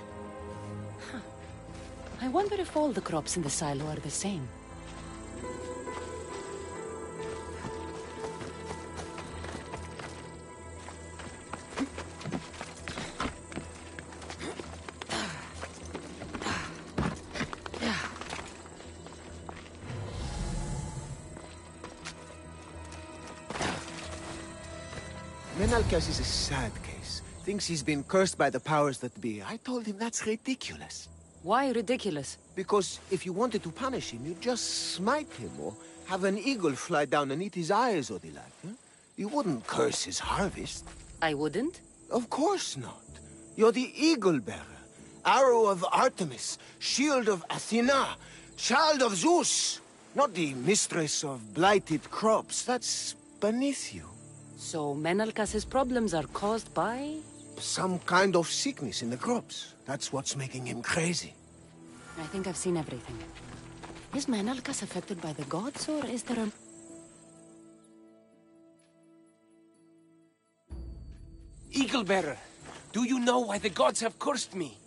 I wonder if all the crops in the silo are the same. Menalcas is a sad case. Thinks he's been cursed by the powers that be. I told him that's ridiculous. Why ridiculous? Because if you wanted to punish him, you'd just smite him or have an eagle fly down and eat his eyes or the like. Huh? You wouldn't curse his harvest. I wouldn't? Of course not. You're the eagle bearer. Arrow of Artemis, shield of Athena, child of Zeus. Not the mistress of blighted crops. That's beneath you. So Menalcas's problems are caused by? Some kind of sickness in the crops. That's what's making him crazy. I think I've seen everything. Is Menalcas affected by the gods, or is there a... Eagle Bearer, do you know why the gods have cursed me?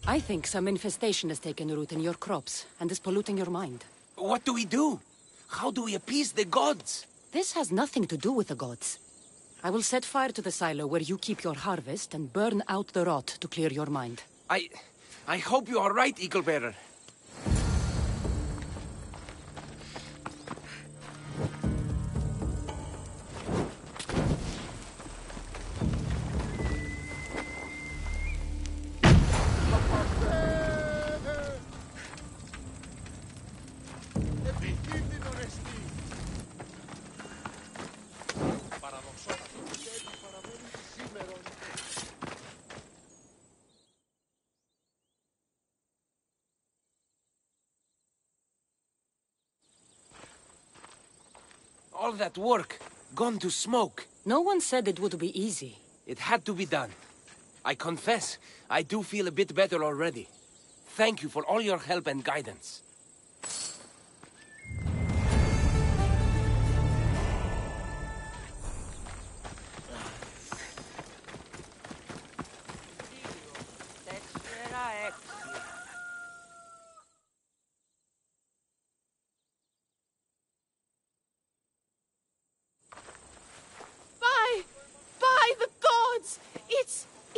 I think some infestation has taken root in your crops and is polluting your mind. What do we do? How do we appease the gods? This has nothing to do with the gods. I will set fire to the silo where you keep your harvest and burn out the rot to clear your mind. I hope you are right, Eagle Bearer. All that work, gone to smoke. No one said it would be easy. It had to be done. I confess, I do feel a bit better already. Thank you for all your help and guidance.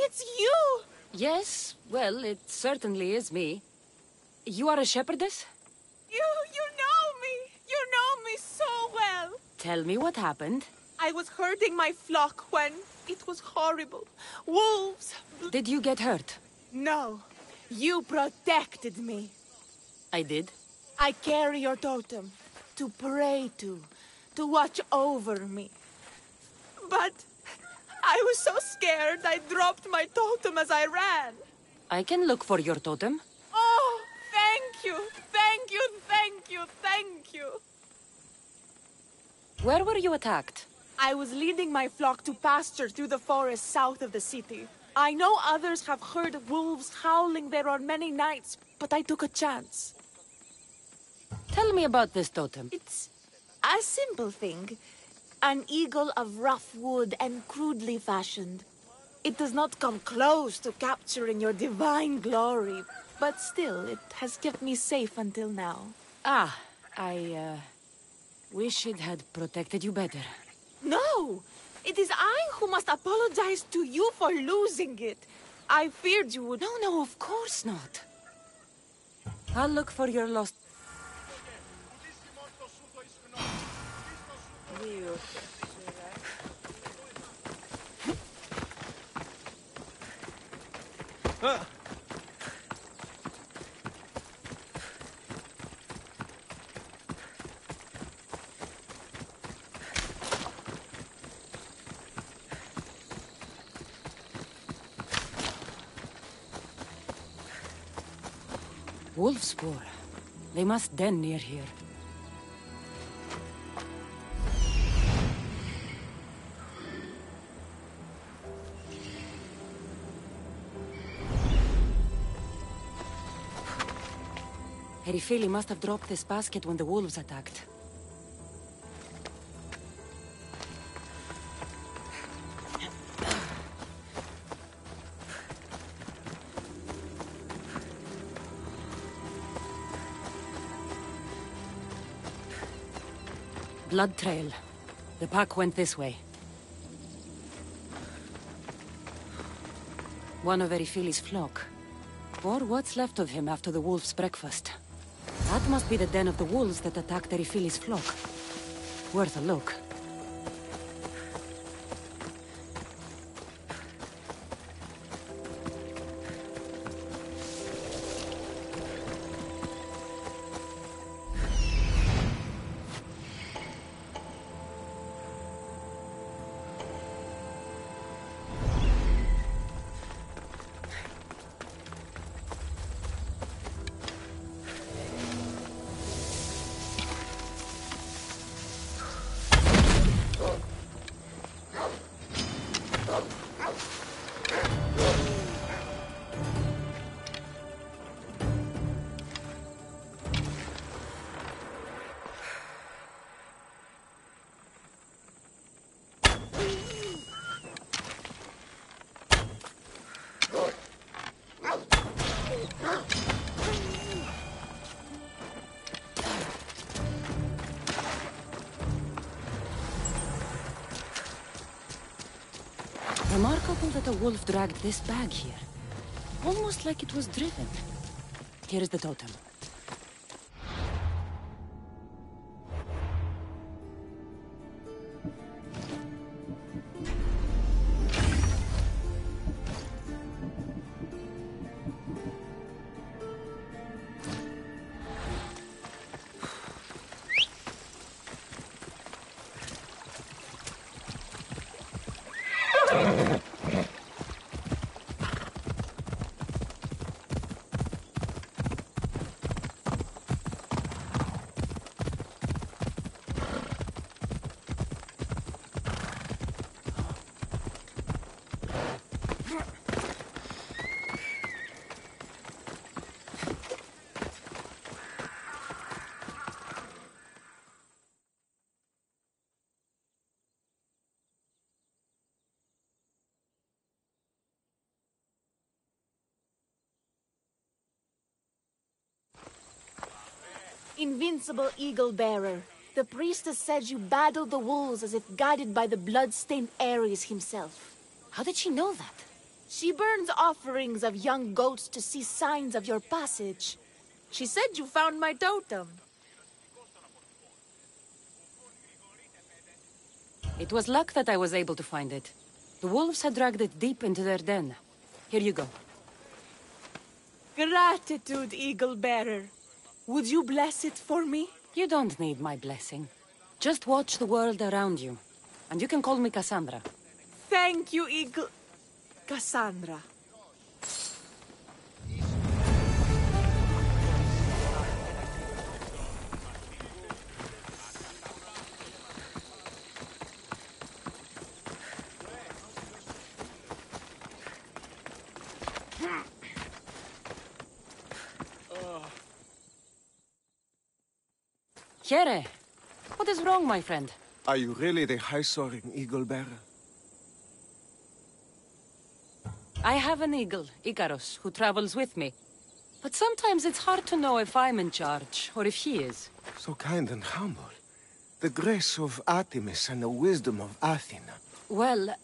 It's you! Yes, well, it certainly is me. You are a shepherdess? You know me! You know me so well! Tell me what happened. I was herding my flock when it was horrible. Wolves... Did you get hurt? No. You protected me. I did? I carry your totem to pray to watch over me. But I was so scared I dropped my totem as I ran. I can look for your totem. Oh, thank you, thank you, thank you, thank you. Where were you attacked? I was leading my flock to pasture through the forest south of the city. I know others have heard wolves howling there on many nights, but I took a chance. Tell me about this totem. It's a simple thing. An eagle of rough wood and crudely fashioned. It does not come close to capturing your divine glory, but still, it has kept me safe until now. Ah, I wish it had protected you better. No! It is I who must apologize to you for losing it. I feared you would... No, of course not. I'll look for your lost... Wolf spoor. They must den near here. Erifili must have dropped this basket when the wolves attacked. Blood trail. The pack went this way. One of Erifili's flock. Or what's left of him after the wolf's breakfast. That must be the den of the wolves that attacked Erifili's flock. Worth a look. Remarkable that a wolf dragged this bag here. Almost like it was driven. Here is the totem. Invincible Eagle Bearer, the priestess said you battled the wolves as if guided by the blood-stained Ares himself. How did she know that? She burns offerings of young goats to see signs of your passage. She said you found my totem. It was luck that I was able to find it. The wolves had dragged it deep into their den. Here you go. Gratitude, Eagle Bearer. Would you bless it for me? You don't need my blessing. Just watch the world around you. And you can call me Cassandra. Thank you, Eagle... Cassandra. Here, what is wrong, my friend? Are you really the high-soaring eagle bearer? I have an eagle, Icarus, who travels with me. But sometimes it's hard to know if I'm in charge, or if he is. So kind and humble. The grace of Artemis and the wisdom of Athena. Well,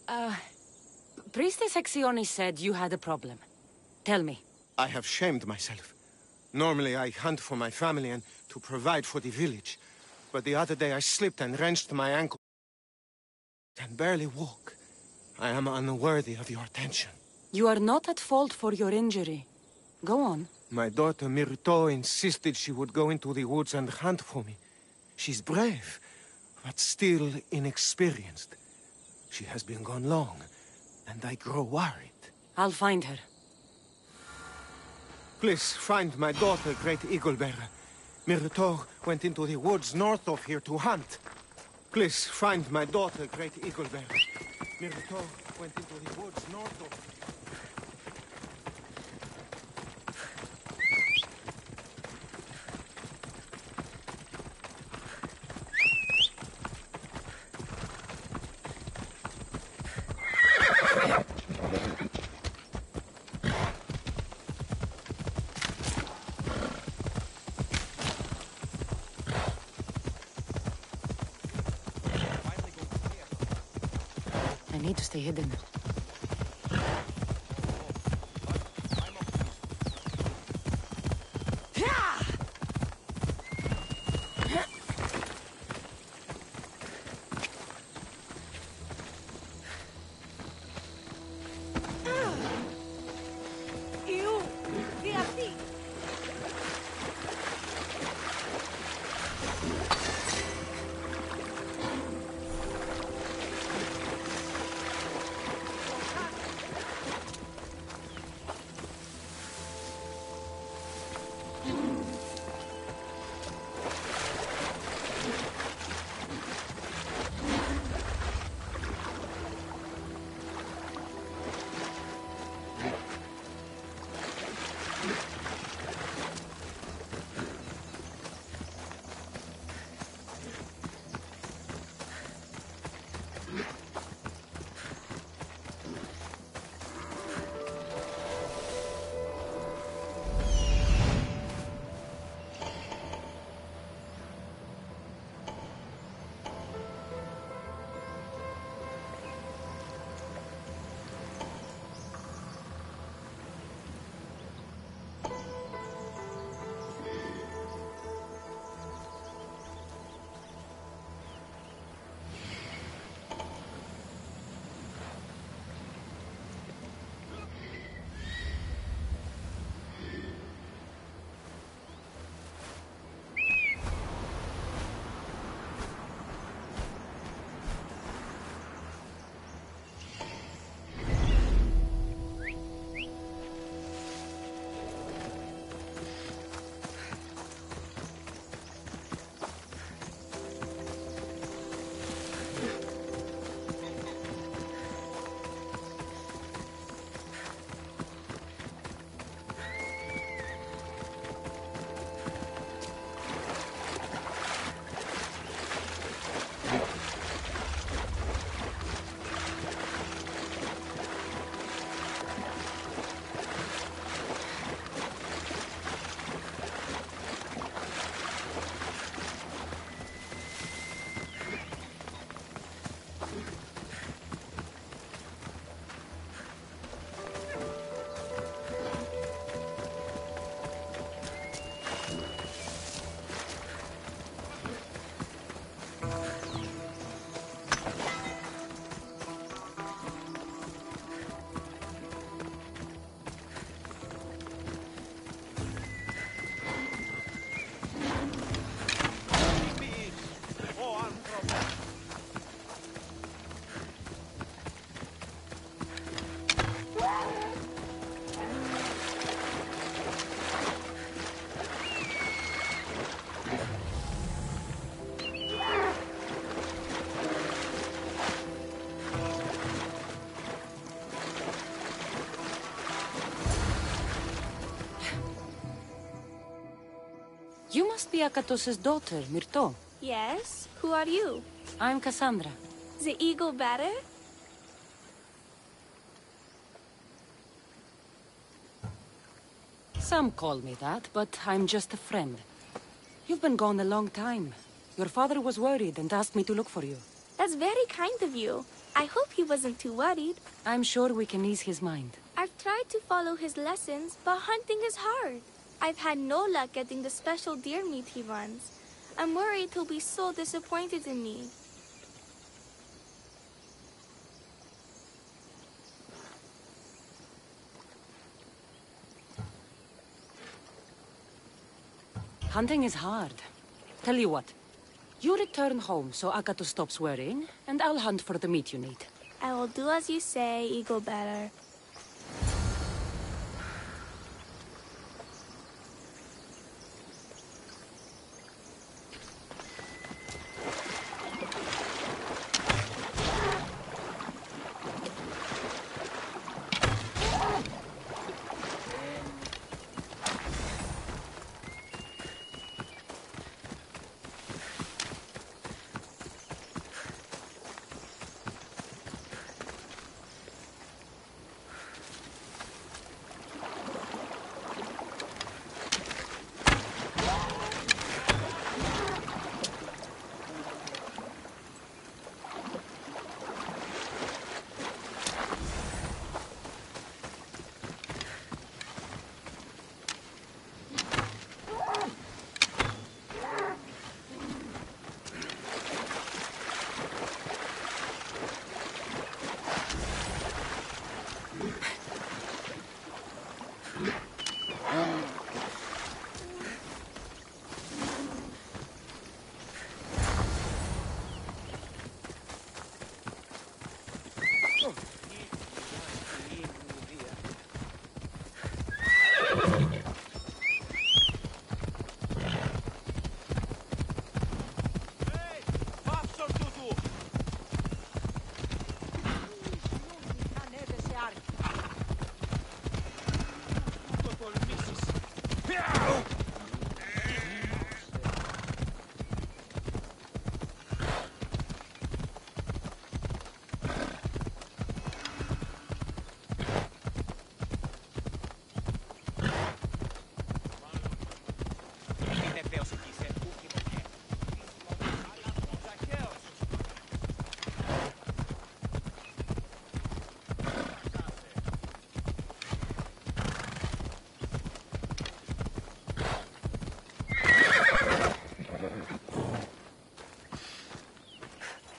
Priestess Hexione said you had a problem. Tell me. I have shamed myself. Normally I hunt for my family and to provide for the village. But the other day I slipped and wrenched my ankle and barely walk. I am unworthy of your attention. You are not at fault for your injury. Go on. My daughter Myrto insisted she would go into the woods and hunt for me. She's brave, but still inexperienced. She has been gone long, and I grow worried. I'll find her. Please find my daughter, Great Eagle Bearer. Myrto went into the woods north of here to hunt. Please find my daughter, Great Eagle Bearer. Myrto went into the woods north of here. I need to stay hidden. You must be Akatos's daughter, Myrto. Yes? Who are you? I'm Cassandra. The eagle better? Some call me that, but I'm just a friend. You've been gone a long time. Your father was worried and asked me to look for you. That's very kind of you. I hope he wasn't too worried. I'm sure we can ease his mind. I've tried to follow his lessons, but hunting is hard. I've had no luck getting the special deer meat he wants. I'm worried he'll be so disappointed in me. Hunting is hard. Tell you what. You return home so Akato stops worrying, and I'll hunt for the meat you need. I will do as you say, eagle better.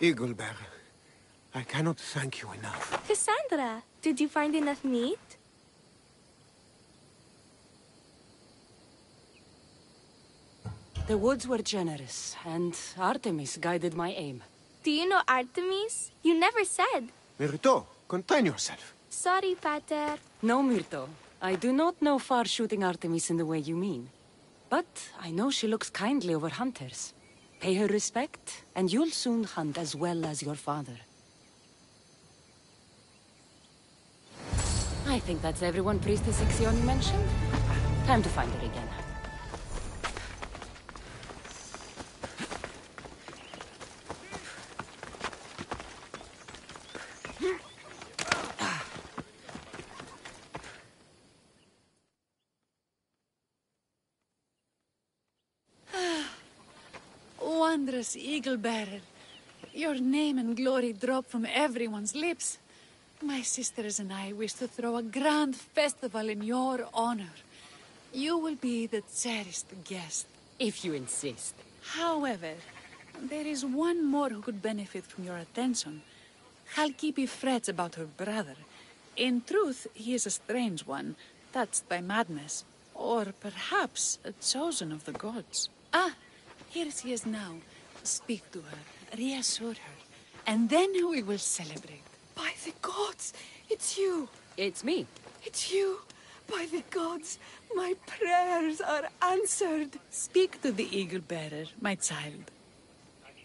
Eagle Bearer, I cannot thank you enough. Cassandra, did you find enough meat? The woods were generous, and Artemis guided my aim. Do you know Artemis? You never said. Myrto, contain yourself. Sorry, Pater. No, Myrto. I do not know far-shooting Artemis in the way you mean. But I know she looks kindly over hunters. Pay her respect, and you'll soon hunt as well as your father. I think that's everyone Priestess Ixioni mentioned. Time to find her again. Wondrous eagle bearer. Your name and glory drop from everyone's lips. My sisters and I wish to throw a grand festival in your honor. You will be the cherished guest. If you insist. However, there is one more who could benefit from your attention. Halkipi frets about her brother. In truth, he is a strange one, touched by madness. Or perhaps a chosen of the gods. Ah, here she is now. Speak to her, reassure her, and then we will celebrate. By the gods, it's you. It's me. It's you. By the gods, my prayers are answered. Speak to the eagle bearer, my child.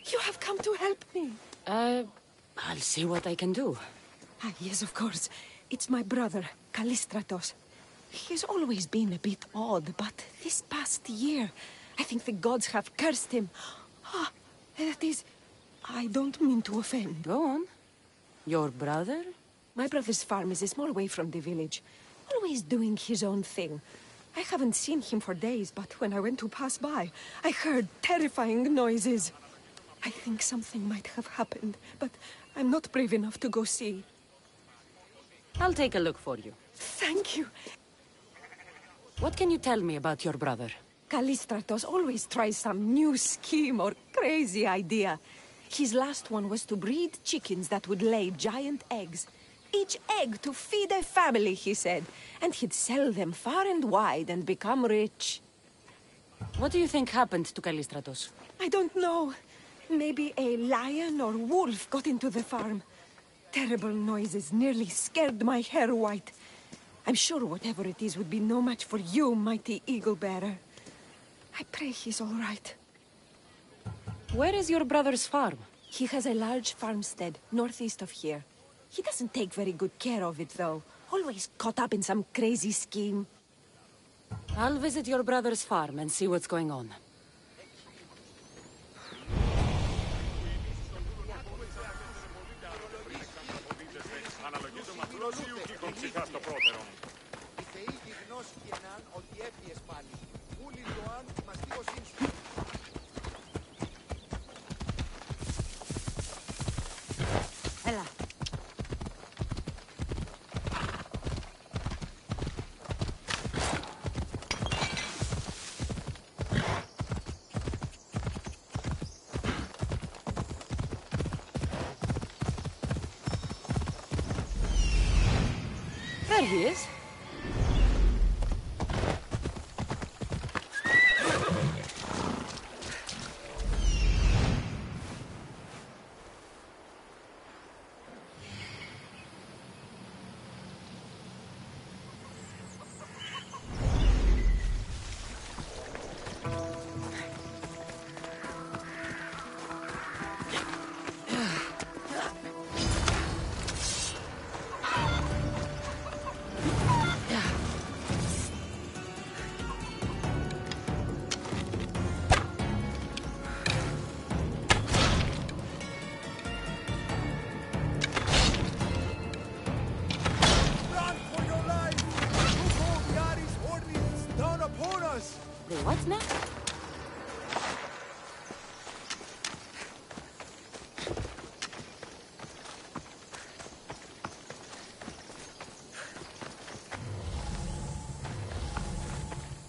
You have come to help me. I'll see what I can do. Ah, yes, of course. It's my brother, Callistratos. He's always been a bit odd, but this past year, I think the gods have cursed him. Ah, that is... I don't mean to offend. Go on. Your brother? My brother's farm is a small way from the village. Always doing his own thing. I haven't seen him for days, but when I went to pass by, I heard terrifying noises. I think something might have happened, but I'm not brave enough to go see. I'll take a look for you. Thank you. What can you tell me about your brother? Callistratos always tries some new scheme or crazy idea. His last one was to breed chickens that would lay giant eggs. Each egg to feed a family, he said. And he'd sell them far and wide and become rich. What do you think happened to Callistratos? I don't know. Maybe a lion or wolf got into the farm. Terrible noises nearly scared my hair white. I'm sure whatever it is would be no match for you, mighty eagle-bearer. I pray he's all right. Where is your brother's farm? He has a large farmstead northeast of here. He doesn't take very good care of it, though. Always caught up in some crazy scheme. I'll visit your brother's farm and see what's going on. There he is. What now?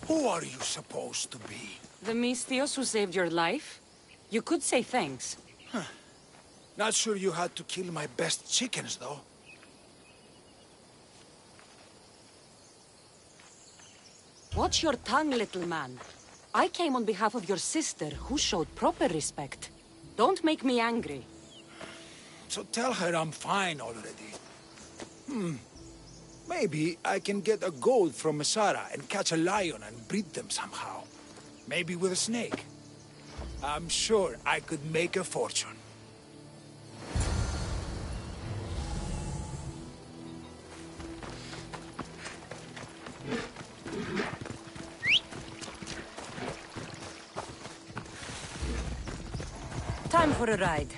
Who are you supposed to be? The Mystios who saved your life? You could say thanks. Not sure you had to kill my best chickens, though. Watch your tongue, little man. I came on behalf of your sister, who showed proper respect. Don't make me angry. So tell her I'm fine already. Maybe I can get a gold from Masara and catch a lion and breed them somehow. Maybe with a snake. I'm sure I could make a fortune. Time for a ride.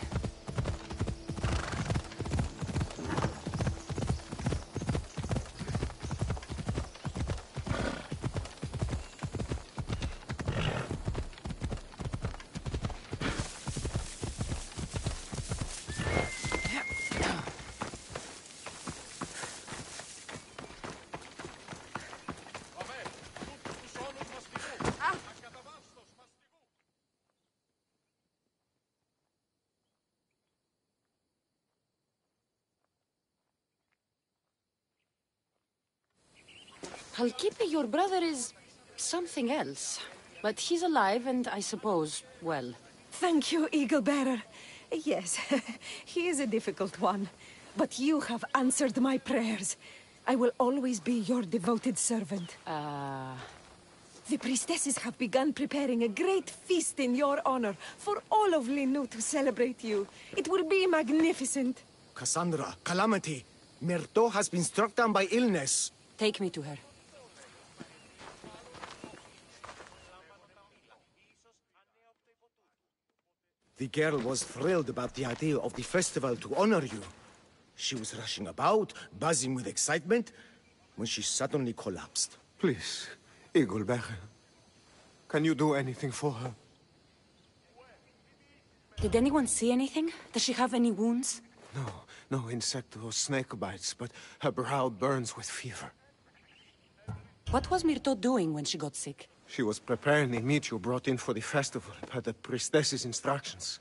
Halkipi, your brother is something else. But he's alive and I suppose, well. Thank you, Eagle-bearer. Yes, he is a difficult one. But you have answered my prayers. I will always be your devoted servant. The priestesses have begun preparing a great feast in your honor for all of Linu to celebrate you. It will be magnificent. Cassandra, Calamity, Myrto has been struck down by illness. Take me to her. The girl was thrilled about the idea of the festival to honor you. She was rushing about, buzzing with excitement, when she suddenly collapsed. Please, Eaglebearer. Can you do anything for her? Did anyone see anything? Does she have any wounds? No insect or snake bites, but her brow burns with fever. What was Myrto doing when she got sick? She was preparing the meat you brought in for the festival, per the priestess's instructions.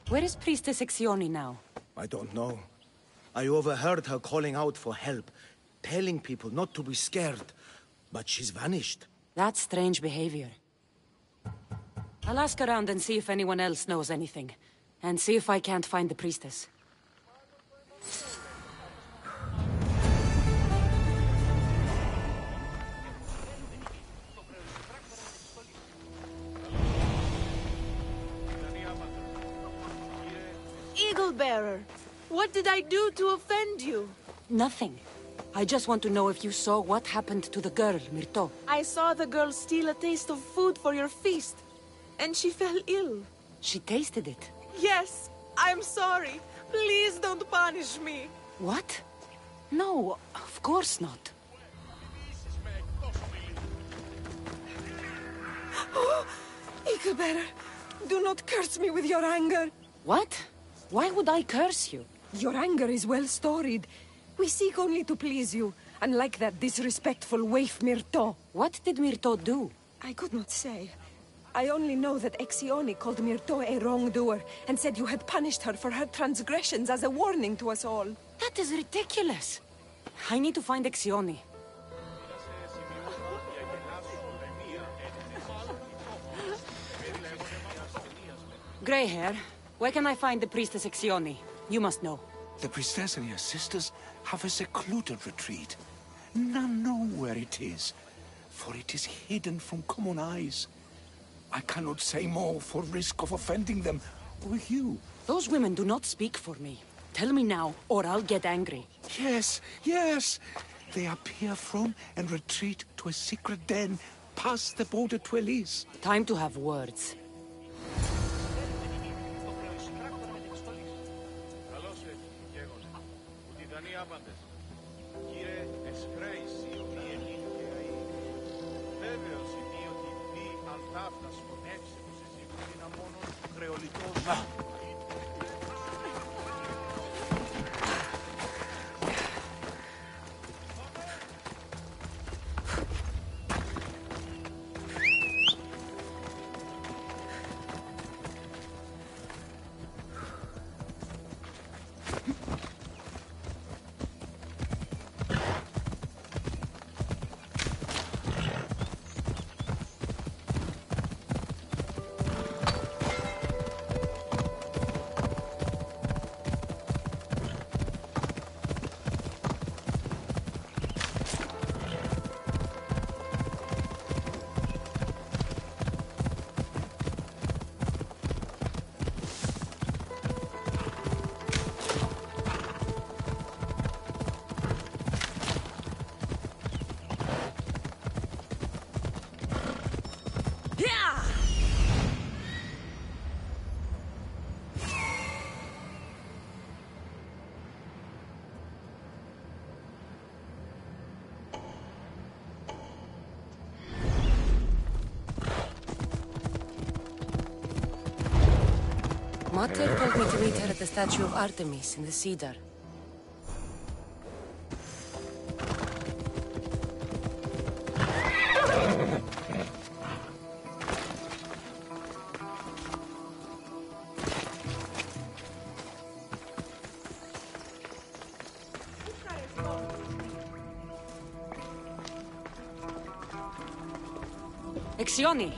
Where is Priestess Exioni now? I don't know. I overheard her calling out for help, telling people not to be scared, but she's vanished. That's strange behavior. I'll ask around and see if anyone else knows anything. And see if I can't find the priestess. Eaglebearer, what did I do to offend you? Nothing. I just want to know if you saw what happened to the girl, Myrto. I saw the girl steal a taste of food for your feast, and she fell ill. She tasted it. Yes, I'm sorry. Please don't punish me. What? No, of course not. Oh, Eaglebearer, do not curse me with your anger. What? Why would I curse you? Your anger is well storied. We seek only to please you, unlike that disrespectful waif Myrto. What did Myrto do? I could not say. I only know that Exioni called Myrto a wrongdoer and said you had punished her for her transgressions as a warning to us all. That is ridiculous. I need to find Exioni. Grey hair, where can I find the priestess Exioni? You must know. The priestess and her sisters have a secluded retreat. None know where it is, for it is hidden from common eyes. I cannot say more for risk of offending them, or you. Those women do not speak for me. Tell me now, or I'll get angry. Yes. They appear from and retreat to a secret den past the border to Elise. Time to have words. Mater told me to meet her at the statue of Artemis in the Cedar. Exioni,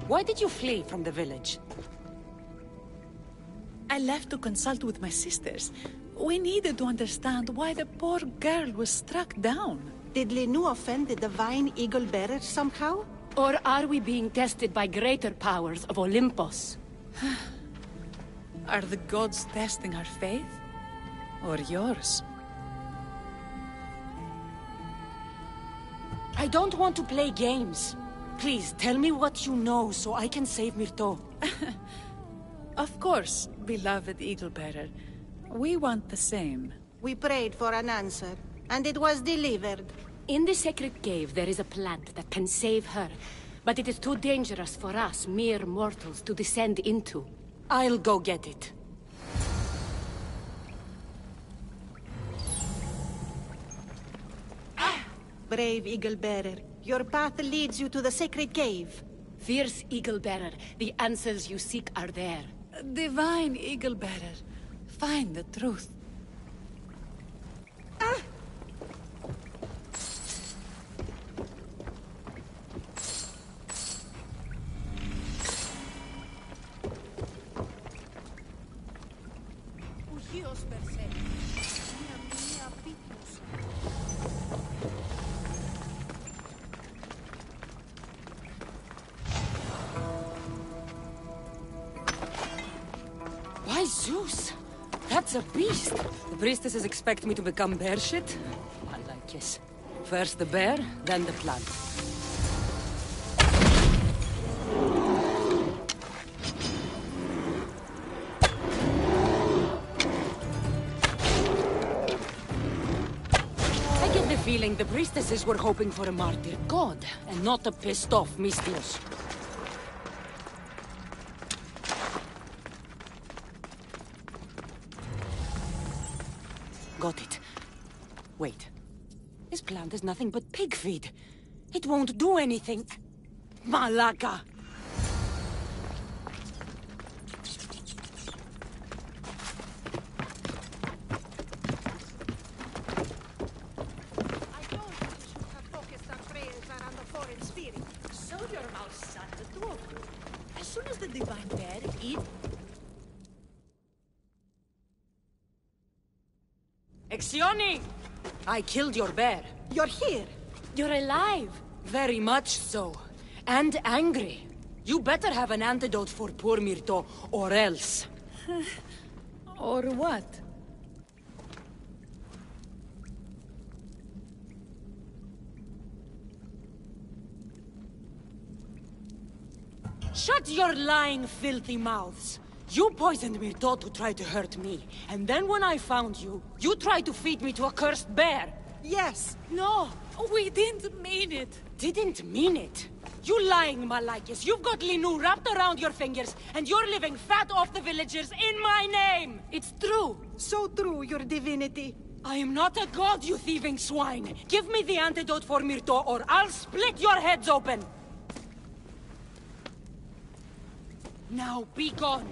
why did you flee from the village? I left to consult with my sisters. We needed to understand why the poor girl was struck down. Did Lenu offend the divine eagle bearer somehow? Or are we being tested by greater powers of Olympus? Are the gods testing our faith? Or yours? I don't want to play games. Please, tell me what you know so I can save Myrto. Of course, beloved Eagle Bearer. We want the same. We prayed for an answer, and it was delivered. In the sacred cave, there is a plant that can save her. But it is too dangerous for us, mere mortals, to descend into. I'll go get it. Brave Eagle Bearer, your path leads you to the sacred cave. Fierce Eagle Bearer, the answers you seek are there. Divine Eagle Bearer, find the truth. Why, Zeus! That's a beast! The priestesses expect me to become bear shit? I like this. First the bear, then the plant. I get the feeling the priestesses were hoping for a martyr god, and not a pissed-off Mistios. Got it. Wait. This plant is nothing but pig feed. It won't do anything. Malaka! So your mouse son, the two of you. As soon as the divine bear eat... Exioni! I killed your bear. You're here. You're alive. Very much so. And angry. You better have an antidote for poor Myrto, or else. Or what? Shut your lying, filthy mouths. You poisoned Myrto to try to hurt me. And then when I found you, you tried to feed me to a cursed bear. Yes. No. We didn't mean it. Didn't mean it. You lying Malakis. You've got Linu wrapped around your fingers, and you're living fat off the villagers in my name. It's true. So true, your divinity. I am not a god, you thieving swine. Give me the antidote for Myrto, or I'll split your heads open. Now be gone.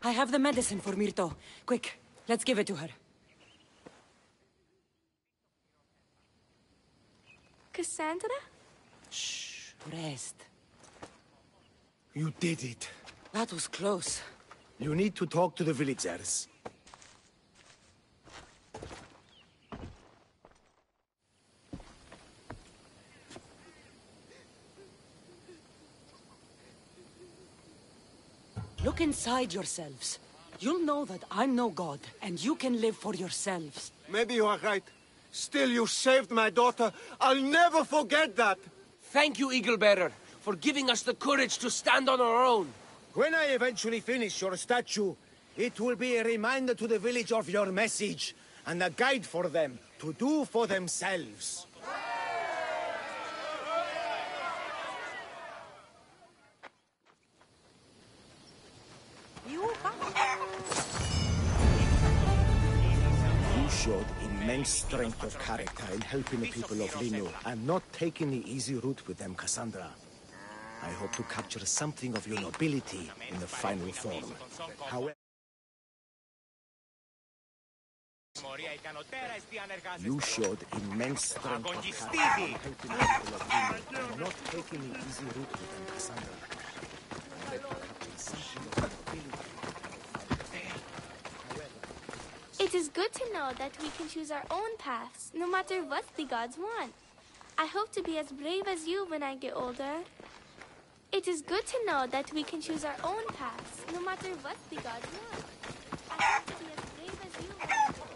I have the medicine for Myrto. Quick, let's give it to her. Cassandra? Shh, rest. You did it. That was close. You need to talk to the villagers. Look inside yourselves. You'll know that I'm no god, and you can live for yourselves. Maybe you are right. Still, you saved my daughter. I'll never forget that. Thank you, Eagle Bearer, for giving us the courage to stand on our own. When I eventually finish your statue, it will be a reminder to the village of your message, and a guide for them to do for themselves. You showed immense strength of character in helping the people of Linu, and not taking the easy route with them, Cassandra. I hope to capture something of your nobility in the final form. However, you showed immense strength of character in helping the people of Linu, and not taking the easy route with them, Cassandra. I hope to capture something of your nobility. It is good to know that we can choose our own paths, no matter what the gods want. I hope to be as brave as you when I get older. It is good to know that we can choose our own paths, no matter what the gods want. I hope to be as brave as you when I get older.